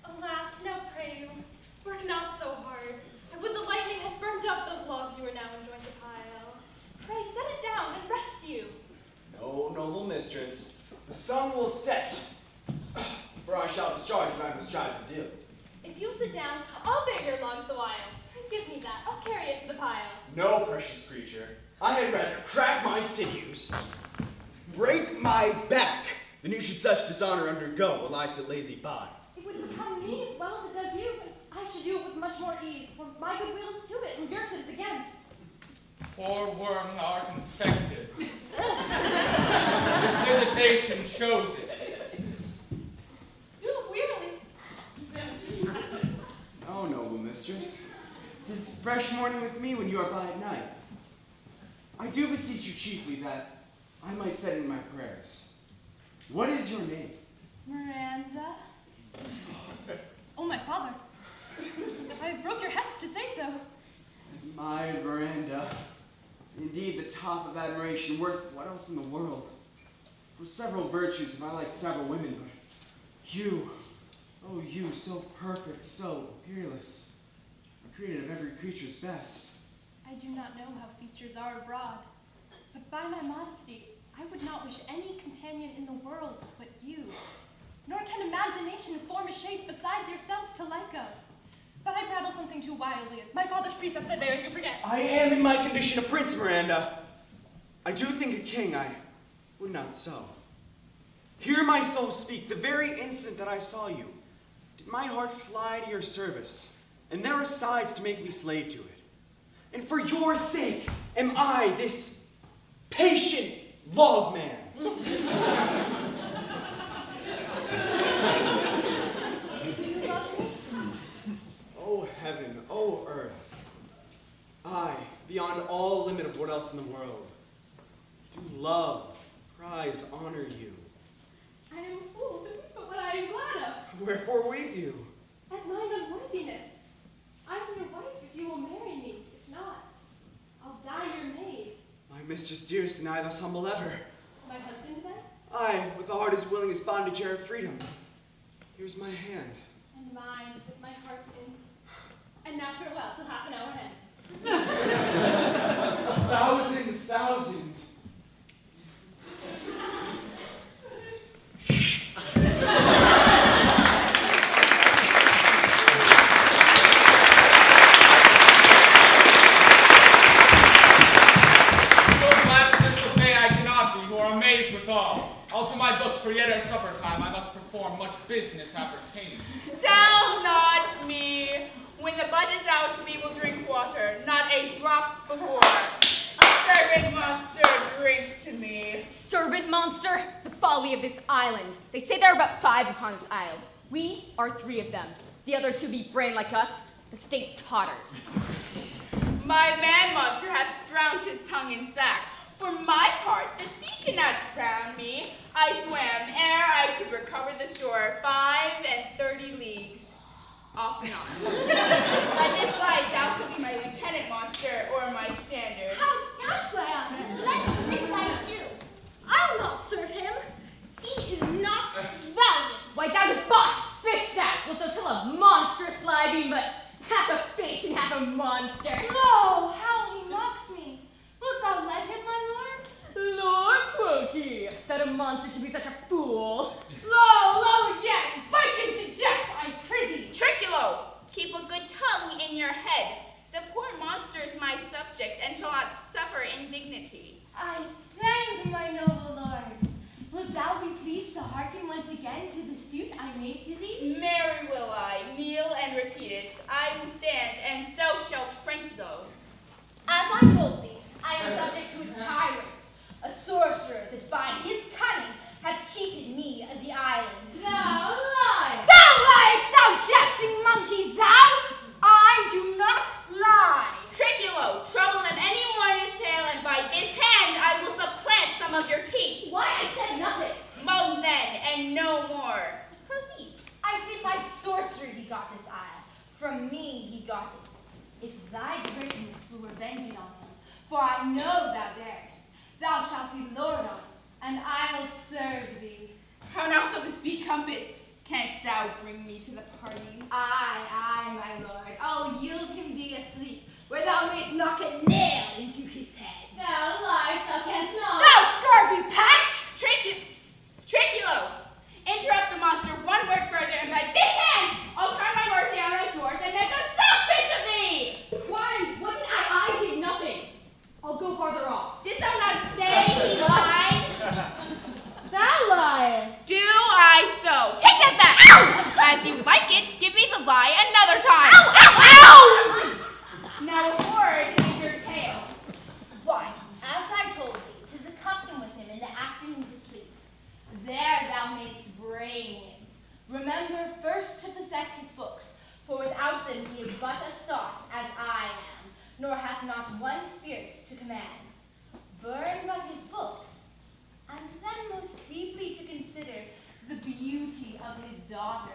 Alas, now pray you, work not so hard. And would the lightning have burnt up those logs you are now enjoying to pile. Pray set it down and rest you. No, noble mistress, the sun will set, for I shall discharge what I must strive to do. If you'll sit down, I'll bear your logs the while. Pray give me that, I'll carry it to the pile. No, precious creature, I had rather crack my sinews, break my back, than you should such dishonor undergo while I sit lazy by. It would become me as well as it does you, but I should do it with much more ease, for my good will is to it, and yours is against. Poor worm, thou art infected. This visitation shows it. You look wearily. Oh, noble mistress, 'tis fresh morning with me when you are by at night. I do beseech you chiefly that I might set in my prayers. What is your name? Miranda. Oh, my father. I have broke your hest to say so. My Miranda. Indeed, the top of admiration, worth what else in the world? For several virtues, and I like several women, but you, oh you, so perfect, so peerless, are created of every creature's best. I do not know how features are abroad, but by my modesty, I would not wish any companion in the world but you. Nor can imagination form a shape besides yourself to like of. But I prattle something too wildly. My father's precepts said there, you forget. I am in my condition a prince, Miranda. I do think a king, I would not so. Hear my soul speak. The very instant that I saw you, did my heart fly to your service, and there are sides to make me slave to it. And for your sake am I this patient log man. Oh heaven, oh earth, I, beyond all limit of what else in the world, do love, prize, honor you. I am a fool, but what I am glad of. Wherefore weep you? At mine unworthiness. I am your wife if you will marry me. If not, I'll die your maid. My mistress dearest, deny thus humble ever. My husband then? I, with a heart as willing as bondage ere freedom. Here's my hand. And mine with my heart in. And now farewell till half an hour hence. 1,000,000. business appertaining. Tell not me. When the bud is out, we will drink water, not a drop before. Servant monster, drink to me. Servant monster? The folly of this island. They say there are about 5 upon this isle. We are 3 of them. The other 2 be brain like us. The state totters. My man monster hath drowned his tongue in sack. For my part, the sea cannot drown me. I swam ere I could recover the shore 35 leagues. Off and on. By this light, thou shalt be my lieutenant monster or my standard. How dost thou honor? Let him think thy shoe. I'll not serve him. He is not valiant. Why, thou debauched fish that, wilt thou tell a monstrous lie, being but half a fish and half a monster? Lo, how he mocks me. Wilt thou let him, my lord? Lord, quoth he, that a monster should be such a fool. Lo again, fight him to death, I prithee. Trinculo, keep a good tongue in your head. The poor monster is my subject and shall not suffer indignity. I thank my noble lord. Wilt thou be pleased to hearken once again to the suit I made to thee? Marry will I, kneel and repeat it. I will stand, and so shall Trinculo. As I told thee, I am subject to a tyrant, a sorcerer that by his cunning hath cheated me of the island. Thou liest. Thou liest, thou jesting monkey, thou! I do not lie. Trinculo, trouble him any more in his tail, and by this hand I will supplant some of your teeth. Why, I said nothing. Moan then, and no more. Proceed. I said by sorcery he got this isle. From me he got it. If thy greatness will revenge it on him, for I know thou darest, thou shalt be lord on it, and I will serve thee. How now shall this be compassed? Canst thou bring me to the party? Aye, my lord, I'll yield him thee asleep, where thou mayst knock a nail into his head. Thou liest, thou canst not. Thou scurvy patch! Trinculo, interrupt the monster one word further, and by this hand I'll turn my mercy on thy doors and make a stockfish of thee! Why, what did I did nothing. I'll go farther off. Didst thou not say he lied? Thou liest. Do I so? Take that back! Ow! As you like it, give me the lie another time! Ow! Now a word in your tale. Why, as I told thee, 'tis a custom with him in the afternoon to sleep. There thou mayst brain him. Remember first to possess his books, for without them he is but a sot, as I am, nor hath not one spirit to command. Burn but his books, and then most deeply to consider the beauty of his daughter.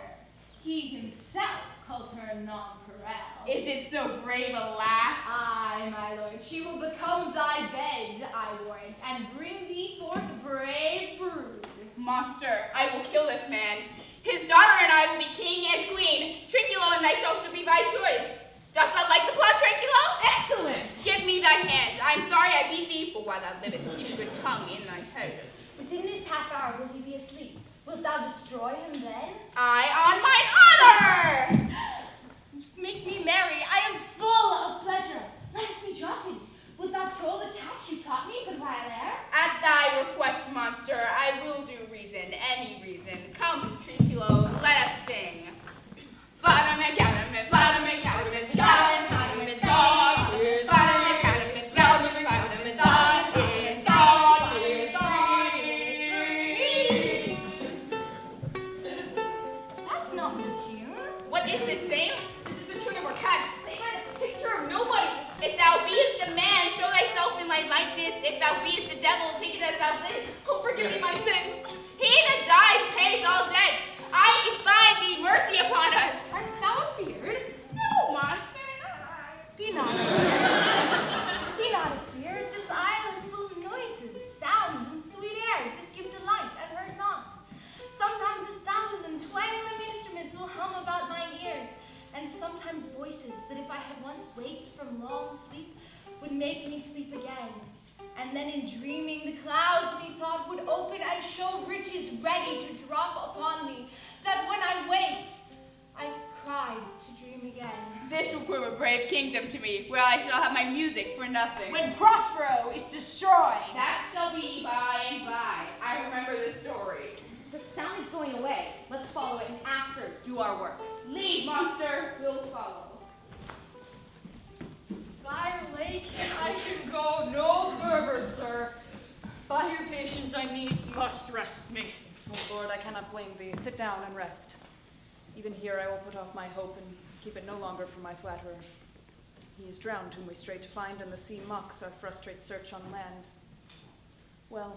He himself calls her nonpareil. Is it so brave a lass? Aye, my lord, she will become thy bed, I warrant, and bring thee forth a brave brood. Monster, I will kill this man. His daughter and I will be king and queen. Trinculo and thyself shall be viceroys. Dost thou like the plot, Trinculo? Excellent! Give me thy hand. I'm sorry I beat thee, for while thou livest, keep a good tongue in thy head. Within this half hour will he be asleep. Wilt thou destroy him then? I on mine honor! Make me merry. I am full of pleasure. Let us be drunken. Wilt thou troll the catch you taught me good while ere? At thy request, monster, I will do reason, any reason. Come, Trinculo, let us sing. Flatum and Catamus, Flatum and Catamus, Scotland, Catamus, Scottish, Flatum and Catamus, Scotland, Catamus, Scottish, Scottish, Scottish. That's not the tune. What is this same? This is the tune of our catch, played by the picture of nobody. If thou beest a man, show thyself in thy likeness. If thou beest a devil, take it as thou list. Oh, forgive me my sins. He that dies pays all debts. I defy thee mercy upon us. Art thou afeard? No, monster, not I. Be not afeard. Be not afeard. This isle is full of noises, sounds, and sweet airs that give delight and hurt not. Sometimes 1,000 twangling instruments will hum about mine ears, and sometimes voices that if I had once waked from long sleep would make me sleep again. And then in dreaming the clouds methought would open and show riches ready to drop upon me, that when I waked, I cried to dream again. This will prove a brave kingdom to me, where I shall have my music for nothing. When Prospero is destroyed. That shall be by and by. I remember the story. The sound is whistling away. Let's follow it and after do our work. Lead, monster. We'll follow. By lake, I can go no further, sir. By your patience, I needs must rest me. Oh, Lord, I cannot blame thee. Sit down and rest. Even here I will put off my hope and keep it no longer for my flatterer. He is drowned whom we stray to find, and the sea mocks our frustrate search on land. Well,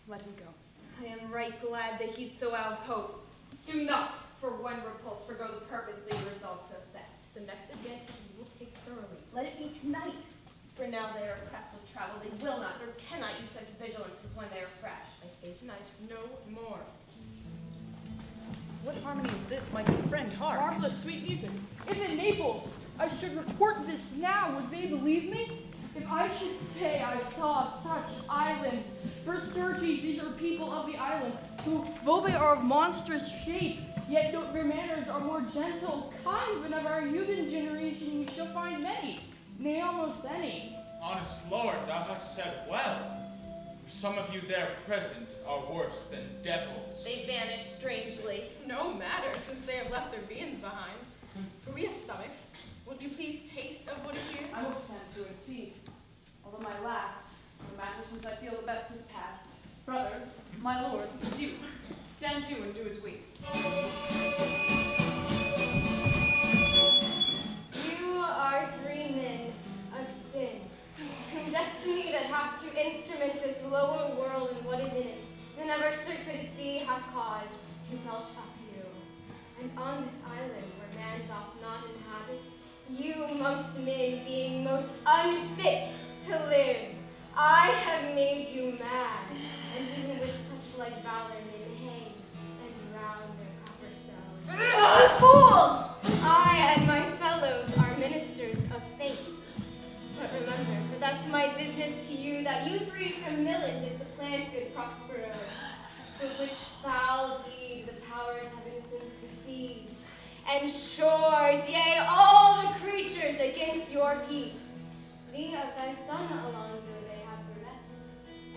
let him go. I am right glad that he's so out of hope. Do not, for one repulse, forgo the purpose they resolve to effect. The next advantage we will take thoroughly. Let it be tonight. For now they are pressed with travel. They will not, or cannot use such vigilance as when they are fresh. I say tonight, no more. What harmony is this, my good friend? Hark! Marvelous sweet music. If in Naples I should report this now, would they believe me? If I should say I saw such islands, for certes these are people of the island, who, though they are of monstrous shape, yet their manners are more gentle, kind than of our human generation we shall find many, nay, almost any. Honest Lord, thou hast said well. Some of you there present are worse than devils. They vanish strangely. No matter, since they have left their viands behind. For we have stomachs. Would you please taste of what is here? I will stand to and feed. Although my last, no matter since I feel the best is past. Brother, my lord, do. Stand to and do as we. You are three men of sin, whom destiny that hath to instrument this lower world and what is in it, than ever surfeited sea hath caused to belch up you. And on this island where man doth not inhabit, you amongst men being most unfit to live, I have made you mad, and even with such like valor men hang and round their proper cells. Fools! I and my fellows are ministers of fate. But remember, for that's my business to you, that you three Camillans did supplant good Prospero, for which foul deed the powers have since deceived, and shores, yea, all the creatures against your peace. Thee of thy son, Alonso, they have bereft,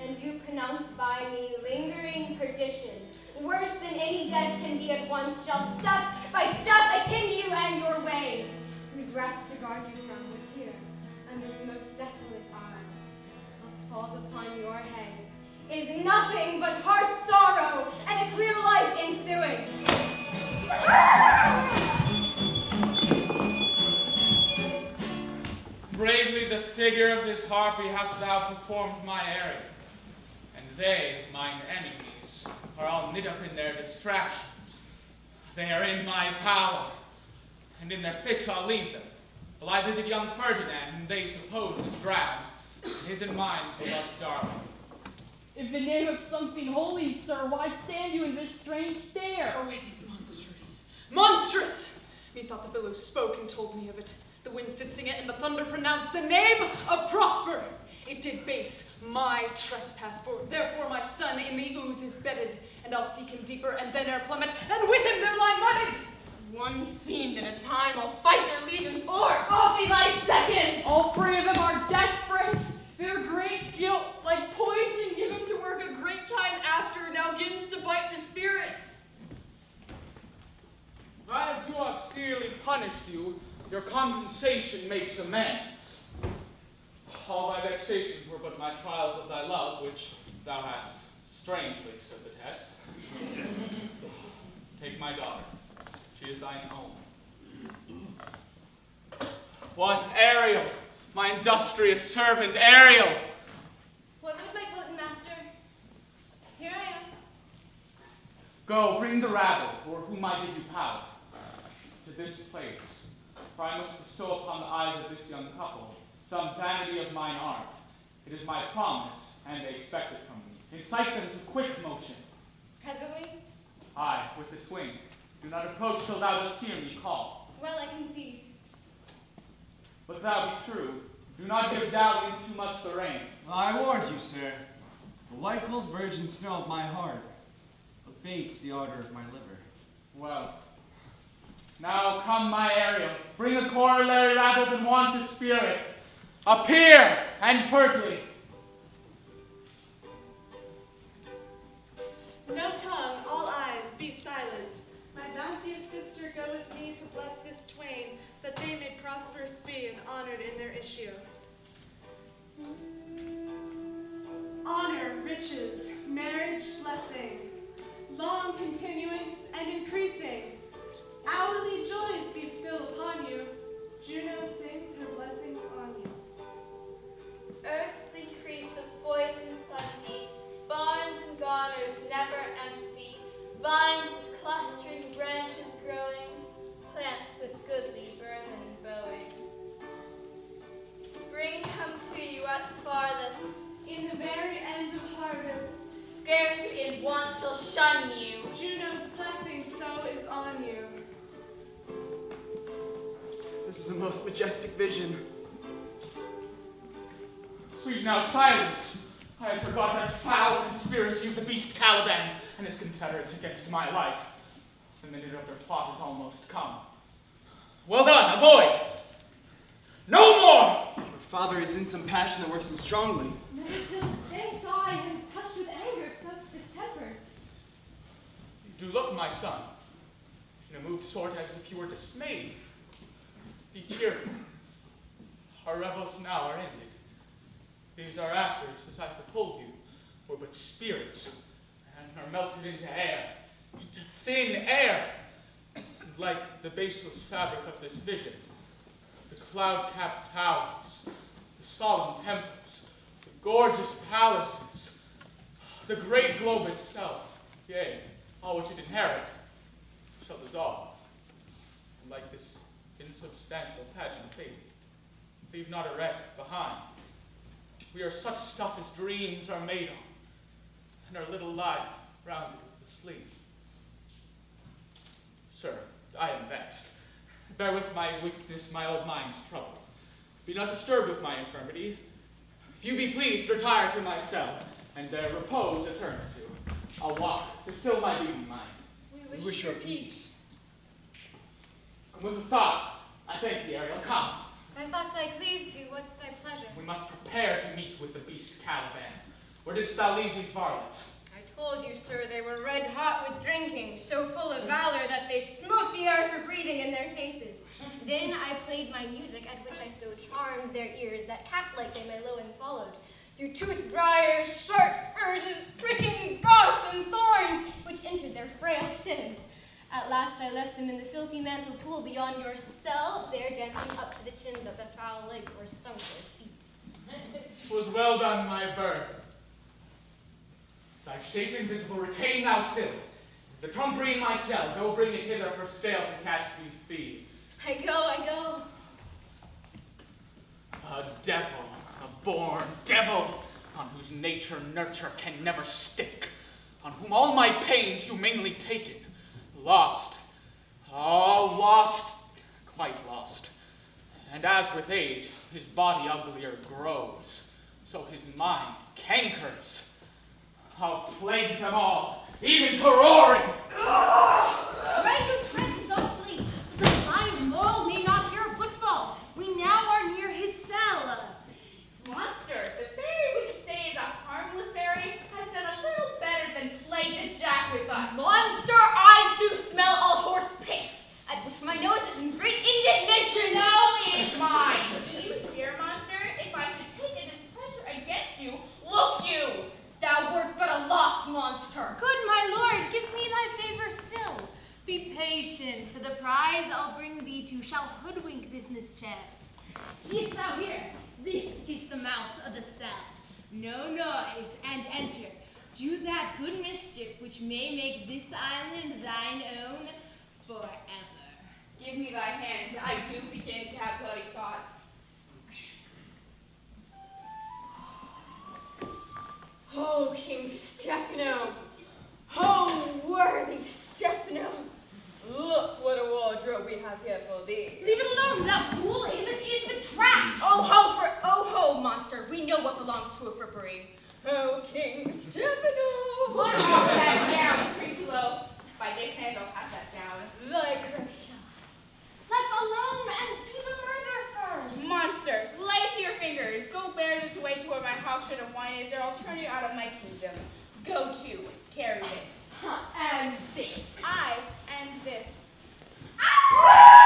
and you pronounce by me lingering perdition, worse than any death can be at once, shall step by step attend you and your ways, whose wrath to guard you from which here, and this most desolate isle, thus falls upon your heads, is nothing but heart sorrow and a clear life ensuing. Bravely the figure of this harpy hast thou performed my errand, and they, mine enemies, are all knit up in their distractions. They are in my power, and in their fits I'll leave them. Will I visit young Ferdinand, whom they suppose is drowned, and his and mine beloved darling. In the name of something holy, sir, why stand you in this strange stare? Oh, it is monstrous. Monstrous! Methought the billows spoke and told me of it. The winds did sing it, and the thunder pronounced the name of Prosper. It did base my trespass, for therefore my son in the ooze is bedded, and I'll seek him deeper, and then ere plummet, and with him there lie mudded. One fiend at a time, I'll fight their legions, or I'll be thy second! All three of them are desperate. Their great guilt, like poison given to work a great time after, now begins to bite the spirits. If I have too austerely punished you, your compensation makes amends. All thy vexations were but my trials of thy love, which thou hast strangely stood the test. Take my daughter. She is thine own. What, Ariel? My industrious servant, Ariel! What would my glutton master? Here I am. Go, bring the rabble, for whom I give you power, to this place. For I must bestow upon the eyes of this young couple some vanity of mine art. It is my promise, and they expect it from me. Incite them to quick motion. Presently? Aye, with the twin. Do not approach till thou dost hear me call. Well, I can see. But thou be true. Do not give dalliance too much the rein. I warned you, sir. The white-cold virgin smell of my heart abates the ardor of my liver. Well, now come, my Ariel. Bring a corollary rather than want a spirit. Appear, and pertly. No tongue, all eyes, be to bless this twain, that they may prosperous be and honored in their issue. Honor, riches, marriage, blessing, long continuance and increasing. Hourly joys be still upon you. Juno sings her blessings on you. Earth's increase of boys and plenty, barns and garners never empty, vines with clustering branches growing, plants with goodly burn and bowing. Spring come to you at the farthest, in the very end of harvest. Scarcely in want shall shun you. Juno's blessing so is on you. This is a most majestic vision. Sweet now, silence! I had forgot that foul conspiracy of the beast Caliban and his confederates against my life. The minute of their plot is almost come. Well done, avoid! No more! Your father is in some passion that works him strongly. Thanks, I am touched with anger, except distempered. You do look, my son, in a moved sort as if you were dismayed. Be cheerful. Our revels now are ended. These are actors, as I foretold you, were but spirits, and are melted into air, into thin air. And like the baseless fabric of this vision, the cloud-capped towers, the solemn temples, the gorgeous palaces, the great globe itself, yea, all which it inherit, shall dissolve. And like this insubstantial pageant fade, leave not a wreck behind. We are such stuff as dreams are made on, and our little life rounded with the sleep. Sir, I am vexed. Bear with my weakness, my old mind's troubled. Be not disturbed with my infirmity. If you be pleased, retire to my cell, and there repose eternity. I'll walk to still my beating mind. We wish you peace. And with a thought, I thank thee, Ariel. Come. Thy thoughts I cleave to, what's thy pleasure? We must prepare to meet with the beast Caliban. Where didst thou leave these varlets? I told you, sir, they were red hot with drinking, so full of valor that they smote the air for breathing in their faces. Then I played my music, at which I so charmed their ears that cat-like they my lowing followed. Through tooth-briars, sharp furzes, pricking goss and thorns, which entered their frail shins. At last I left them in the filthy mantle pool beyond your cell, there dancing up to the chins of the foul lake where stunk their feet. 'Twas well done, my bird. Thy shape invisible retain thou still. The trumpery in my cell, go bring it hither for scale to catch these thieves. I go. A devil, a born devil, on whose nature nurture can never stick, on whom all my pains humanely taken, lost, all lost, quite lost. And as with age his body uglier grows, so his mind cankers. I'll plague them all, even to roaring. Pray you tread softly, the blind mole may not hear a footfall. We now are near his cell. Monster, the fairy which you say is a harmless fairy has done a little better than play the jack with us. Monster, I do smell a horse piss, at which my nose is in great indignation. No is mine. Do you fear, monster? If I should take a displeasure against you, look you. Thou wert but a lost monster. Good my lord, give me thy favor still. Be patient, for the prize I'll bring thee to shall hoodwink this mischance. Seest thou here? This is the mouth of the cell. No noise, and enter. Do that good mischief which may make this island thine own forever. Give me thy hand. I do begin to have bloody thoughts. Oh, King Stephano! Oh, worthy Stephano! Look what a wardrobe we have here for thee. Leave it alone, thou fool! It is but trash! Oh ho, monster! We know what belongs to a frippery. Oh, King Stephano! Put off that gown, Trinculo. By this hand I'll have that gown. Thy correction. Let's alone and do the murder first! Monster, lay to your fingers. Go bear this away to where my house should have wine is, or I'll turn you out of my kingdom. Go to, carry this. And this. I and this. Ah!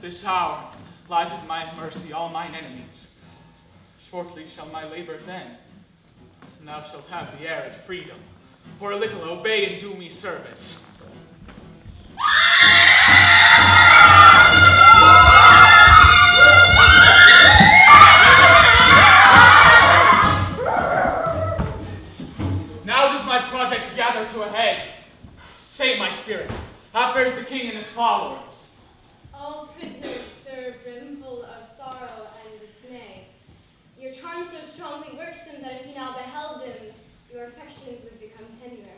this hour lies at my mercy all mine enemies. Shortly shall my labors end, and thou shalt have the arid freedom. For a little obey and do me service. Now does my project gather to a head. Say, my spirit, how fares the king and his followers? All prisoners, sir, brimful of sorrow and dismay. Your charm so strongly works them that if you now beheld them, your affections would become tender.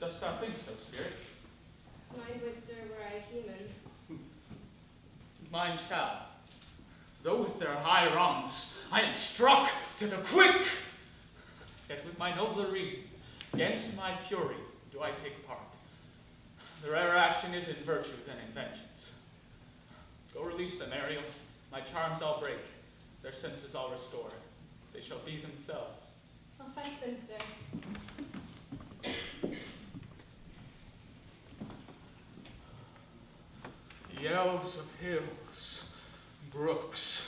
Dost thou think so, spirit? Mine would, sir, were I human. Mine shall. Though with their high wrongs I am struck to the quick, yet with my nobler reason, against my fury, do I take part. The rarer action is in virtue than in vengeance. Go release them, Ariel. My charms I'll break, their senses I'll restore. They shall be themselves. I'll fetch them, sir. Yells of hills, brooks,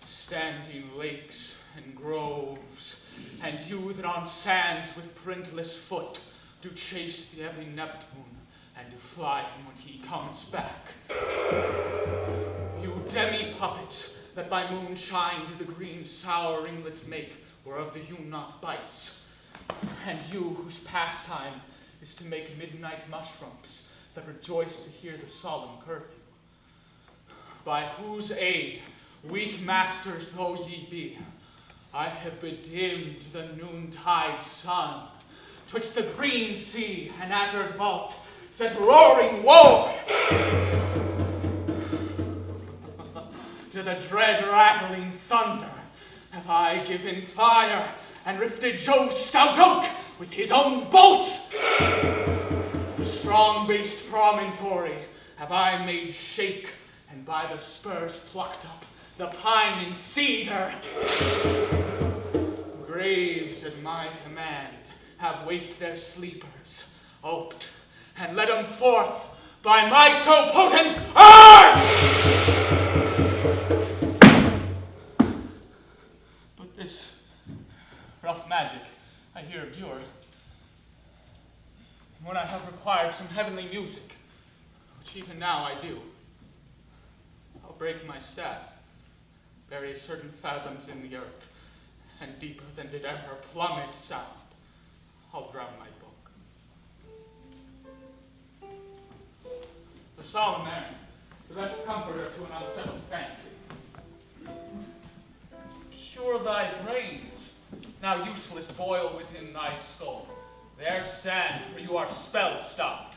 standing lakes and groves, and you that on sands with printless foot do chase the heavy Neptune, and do fly him when he comes back. You demi-puppets that by moonshine do the green sour ringlets make, whereof the Wheelock bites, and you whose pastime is to make midnight mushrooms that rejoice to hear the solemn curfew. By whose aid, weak masters though ye be, I have bedimmed the noontide sun, twixt the green sea and azure vault, set roaring woe to the dread rattling thunder have I given fire, and rifted Jove's stout oak with his own bolts. The strong-based promontory have I made shake, and by the spurs plucked up the pine and cedar. Graves at my command have waked their sleepers, oped, and led them forth by my so potent arm! But this rough magic I here endure, when I have required some heavenly music, which even now I do, I'll break my staff, bury certain fathoms in the earth, and deeper than did ever plummet sound, I'll drown my book. The solemn man, the best comforter to an unsettled fancy. Cure thy brains, now useless boil within thy skull. There stand, for you are spell stopped.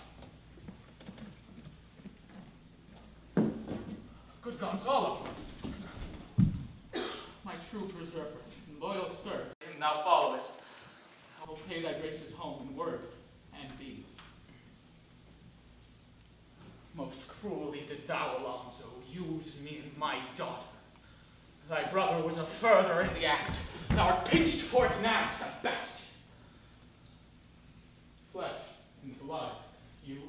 Good Gonzalo, my true preserver and loyal servant, whom thou followest, I will pay thy graces home in word and deed. Most cruelly did thou, Alonso, use me and my daughter. Thy brother was a further in the act. Thou art pinched for it now, Sebastian. Flesh and blood, you,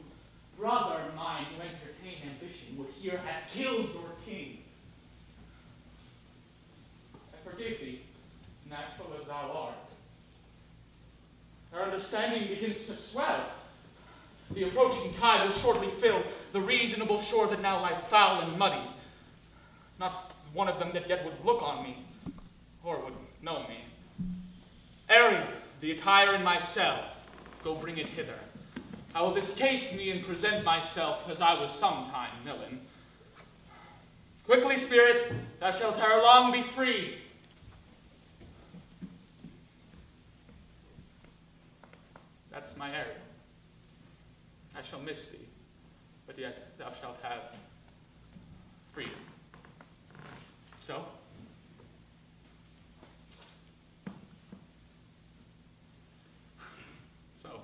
brother mine who entertain ambition, would here have killed your king. I forgive thee, natural as thou art. Our understanding begins to swell. The approaching tide will shortly fill the reasonable shore that now lie foul and muddy. Not one of them that yet would look on me, or would know me. Ariel, the attire in my cell, go bring it hither. I will discase me and present myself as I was sometime villain. Quickly, spirit, thou shalt ere long be free. That's my Ariel. I shall miss thee, but yet thou shalt have freedom. So? So?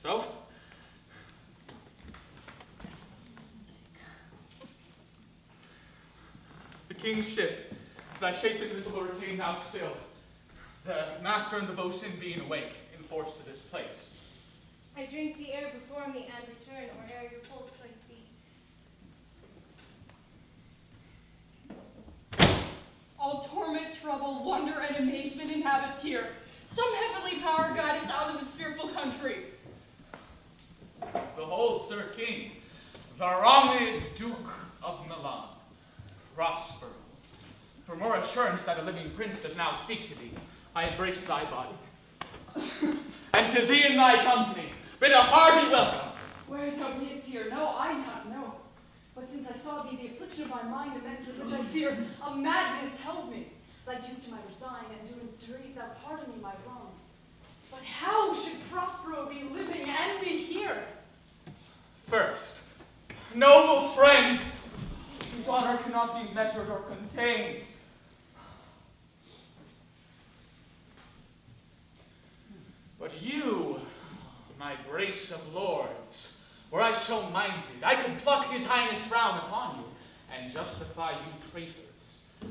So? The king's ship, thy shape invisible retain thou still. The master and the boatswain being awake, enforced to this place. I drink the air before me and return, or ere your pulse twice beat. All torment, trouble, wonder, and amazement inhabits here. Some heavenly power guide us out of this fearful country. Behold, Sir King, Varamid, Duke of Milan, Prospero. For more assurance that a living prince does now speak to thee, I embrace thy body. And to thee and thy company, bid a hearty welcome. Where thou beest here, no, I not know. But since I saw thee, the affliction of my mind immense, with which I fear a madness held me. Like Duke, I resign, and do entreat thou pardon me my wrongs. But how should Prospero be living and be here? First, noble friend, whose honor cannot be measured or contained. But you, my grace of lords, were I so minded, I could pluck his highness frown upon you, and justify you traitors.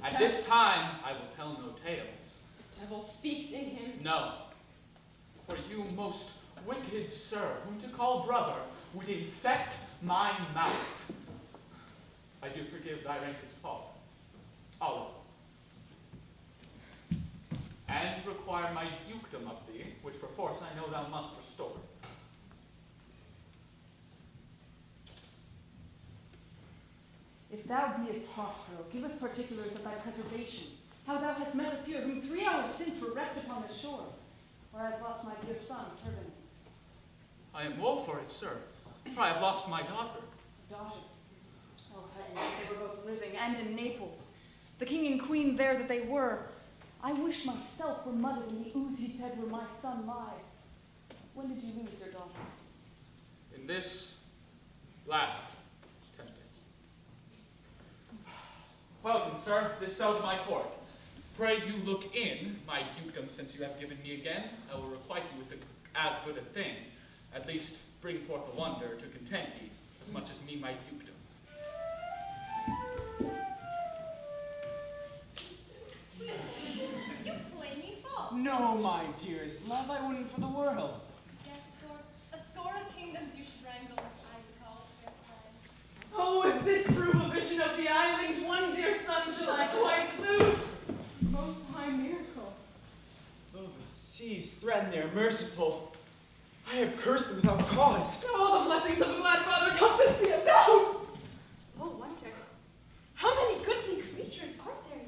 At this time, I will tell no tales. The devil speaks in him. No, for you, most wicked sir, whom to call brother, would infect my mouth. I do forgive thy rancor's fault, all of them, and require my dukedom of thee, which perforce I know thou must restore. If thou beest Prospero, give us particulars of thy preservation, how thou hast met us here, whom 3 hours since were wrecked upon the shore, where I have lost my dear son, Ferdinand. I am woe for it, sir, for I have lost my daughter. Daughter. Oh, heavens, they were both living, and in Naples. The king and queen there that they were. I wish myself were muddled in the oozy bed where my son lies. When did you lose your daughter? In this last tempest. Welcome, sir. This sells my court. Pray you look in my dukedom, since you have given me again. I will requite you with as good a thing. At least bring forth a wonder to content ye, as much as me my dukedom. You play me false. No, my dearest love, I wouldn't for the world. Yes, Lord. A score of kingdoms you should wrangle, I recall it fair time. Oh, if this prove a vision of the island, one dear son shall I twice lose. Most high miracle. Though the seas threaten they are merciful, I have cursed them without cause. All the blessings of a glad father compass thee about. Oh, wonder. How many goodly creatures are there?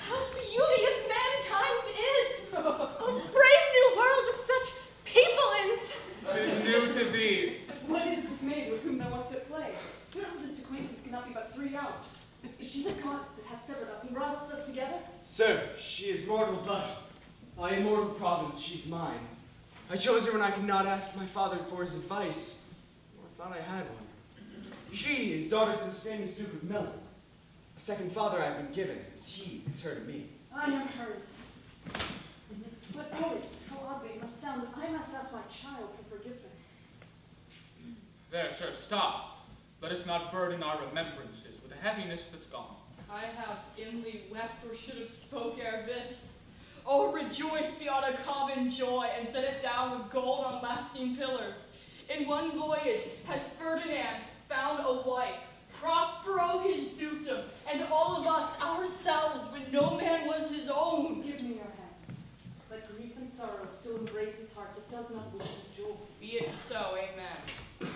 How beauteous mankind is! A brave new world with such people in it. It is new to thee. What is this maid with whom thou wast at play? Your oldest acquaintance cannot be but 3 hours. Is she the goddess that has severed us and brought us thus together? Sir, she is mortal, but by immortal providence she's mine. I chose her when I could not ask my father for his advice, or thought I had one. She is daughter to the famous Duke of Milan. A second father I have been given, as he is her to me. I am hers. But oh, how oddly it must sound that I must ask my child for forgiveness. There, sir, stop. Let us not burden our remembrances with a heaviness that's gone. I have inly wept or should have spoke ere this. Oh, rejoice beyond a common joy, and set it down with gold on lasting pillars. In one voyage has Ferdinand found a wife, Prospero his dukedom, and all of us ourselves, when no man was his own. Give me your hands. Let grief and sorrow still embrace his heart that does not wish him joy. Be it so, amen.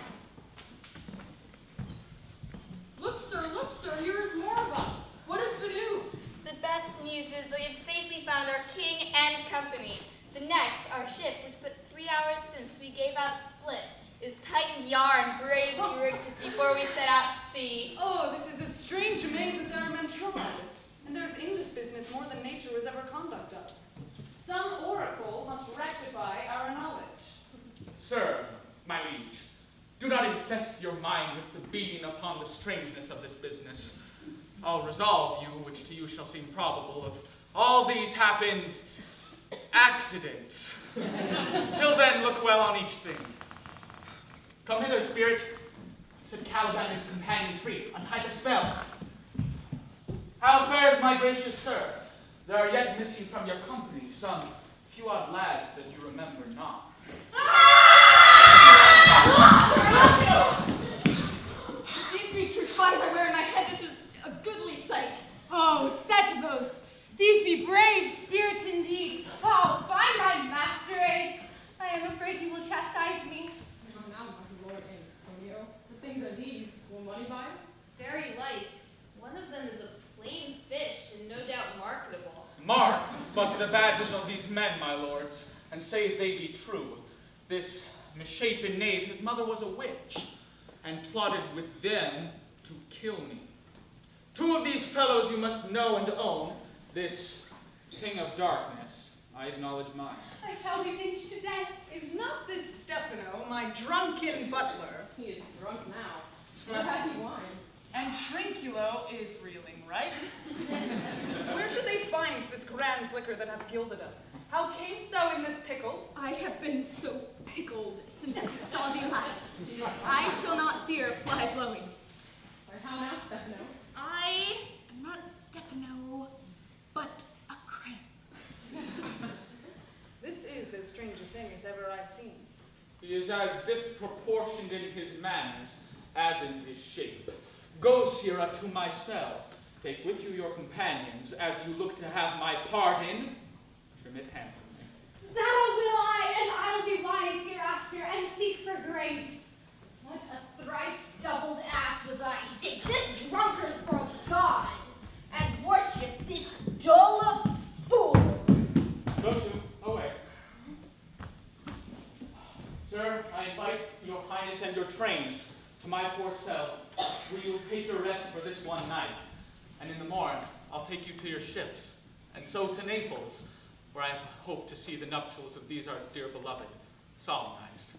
Look, sir, here is more of us. What is the news? The best news is that we have safely found our king and company. The next, our ship, which but 3 hours since we gave out split, is tightened yarn bravely rigged us before we set out to sea. Oh, this is as strange a maze as ever men trod. And there's in this business more than nature was ever conduct of. Some oracle must rectify our knowledge. Sir, my liege, do not infest your mind with the beating upon the strangeness of this business. I'll resolve you, which to you shall seem probable, of all these happened accidents. Till then, look well on each thing. Come hither, spirit, said Caliban and his companion free. Untie the spell. How fares my gracious sir? There are yet missing from your company some few odd lads that you remember not. These be true ties I wear in my head. This is a goodly sight. Oh, Setibos, these be brave spirits indeed. Oh, find my master ace. I am afraid he will chastise me. Now, my lord Antonio, the things are these. Will money buy? Very like. One of them is a plain fish and no doubt marketable. Mark but the badges of these men, my lords, and say if they be true. This misshapen knave, his mother was a witch, and plotted with them to kill me. 2 of these fellows you must know and own. This king of darkness, I acknowledge mine. I shall be pinched to death. Is not this Stephano, my drunken butler? He is drunk now. Where had he wine? And Trinculo is reeling, right? Where should they find this grand liquor that hath gilded him? How camest thou in this pickle? I have been so pickled since I saw thee last. I shall not fear fly blowing. Or how now, Stephano? I am not Stephano, but a cramp. This is as strange a thing as ever I seen. He is as disproportioned in his manners as in his shape. Go, Sirrah, to my cell. Take with you your companions, as you look to have my pardon. Trim it handsomely. That will I, and I'll be wise hereafter, and seek for grace. What a thrice doubled ass was I to take this drunkard for a god, and worship this dull fool. Go to, away. Sir, I invite your highness and your train to my poor cell, where you will take your rest for this one night. And in the morn, I'll take you to your ships, and so to Naples, where I hope to see the nuptials of these our dear beloved solemnized.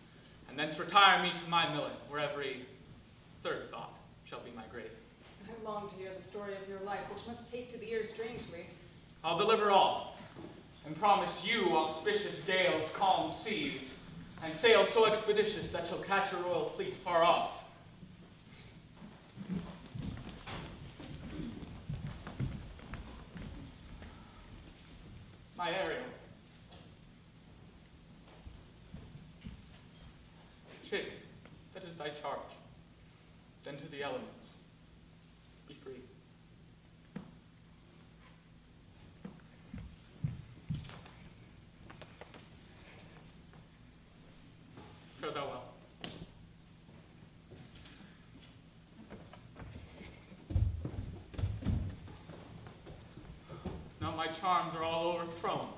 And thence retire me to my millet, where every third thought shall be my grave. I long to hear the story of your life, which must take to the ear strangely. I'll deliver all, and promise you auspicious gales, calm seas, and sail so expeditious that shall catch a royal fleet far off. My Ariel. Shake, that is thy charge. Then to the elements. Be free. Fare thou well. Now my charms are all overthrown.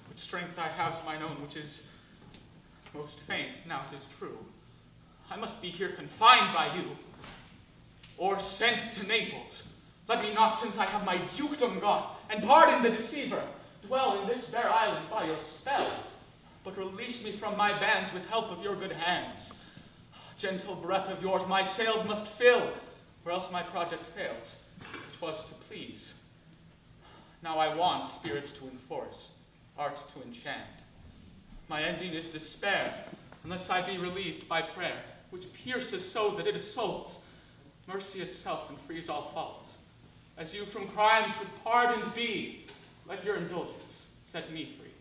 With strength I have mine own, which is most faint. Now 'tis true. I must be here confined by you, or sent to Naples. Let me not, since I have my dukedom got, and pardon the deceiver, dwell in this fair island by your spell, but release me from my bands with help of your good hands. Gentle breath of yours my sails must fill, or else my project fails, which was to please. Now I want spirits to enforce, art to enchant. My ending is despair, unless I be relieved by prayer, which pierces so that it assaults mercy itself and frees all faults. As you from crimes would pardoned be, let your indulgence set me free.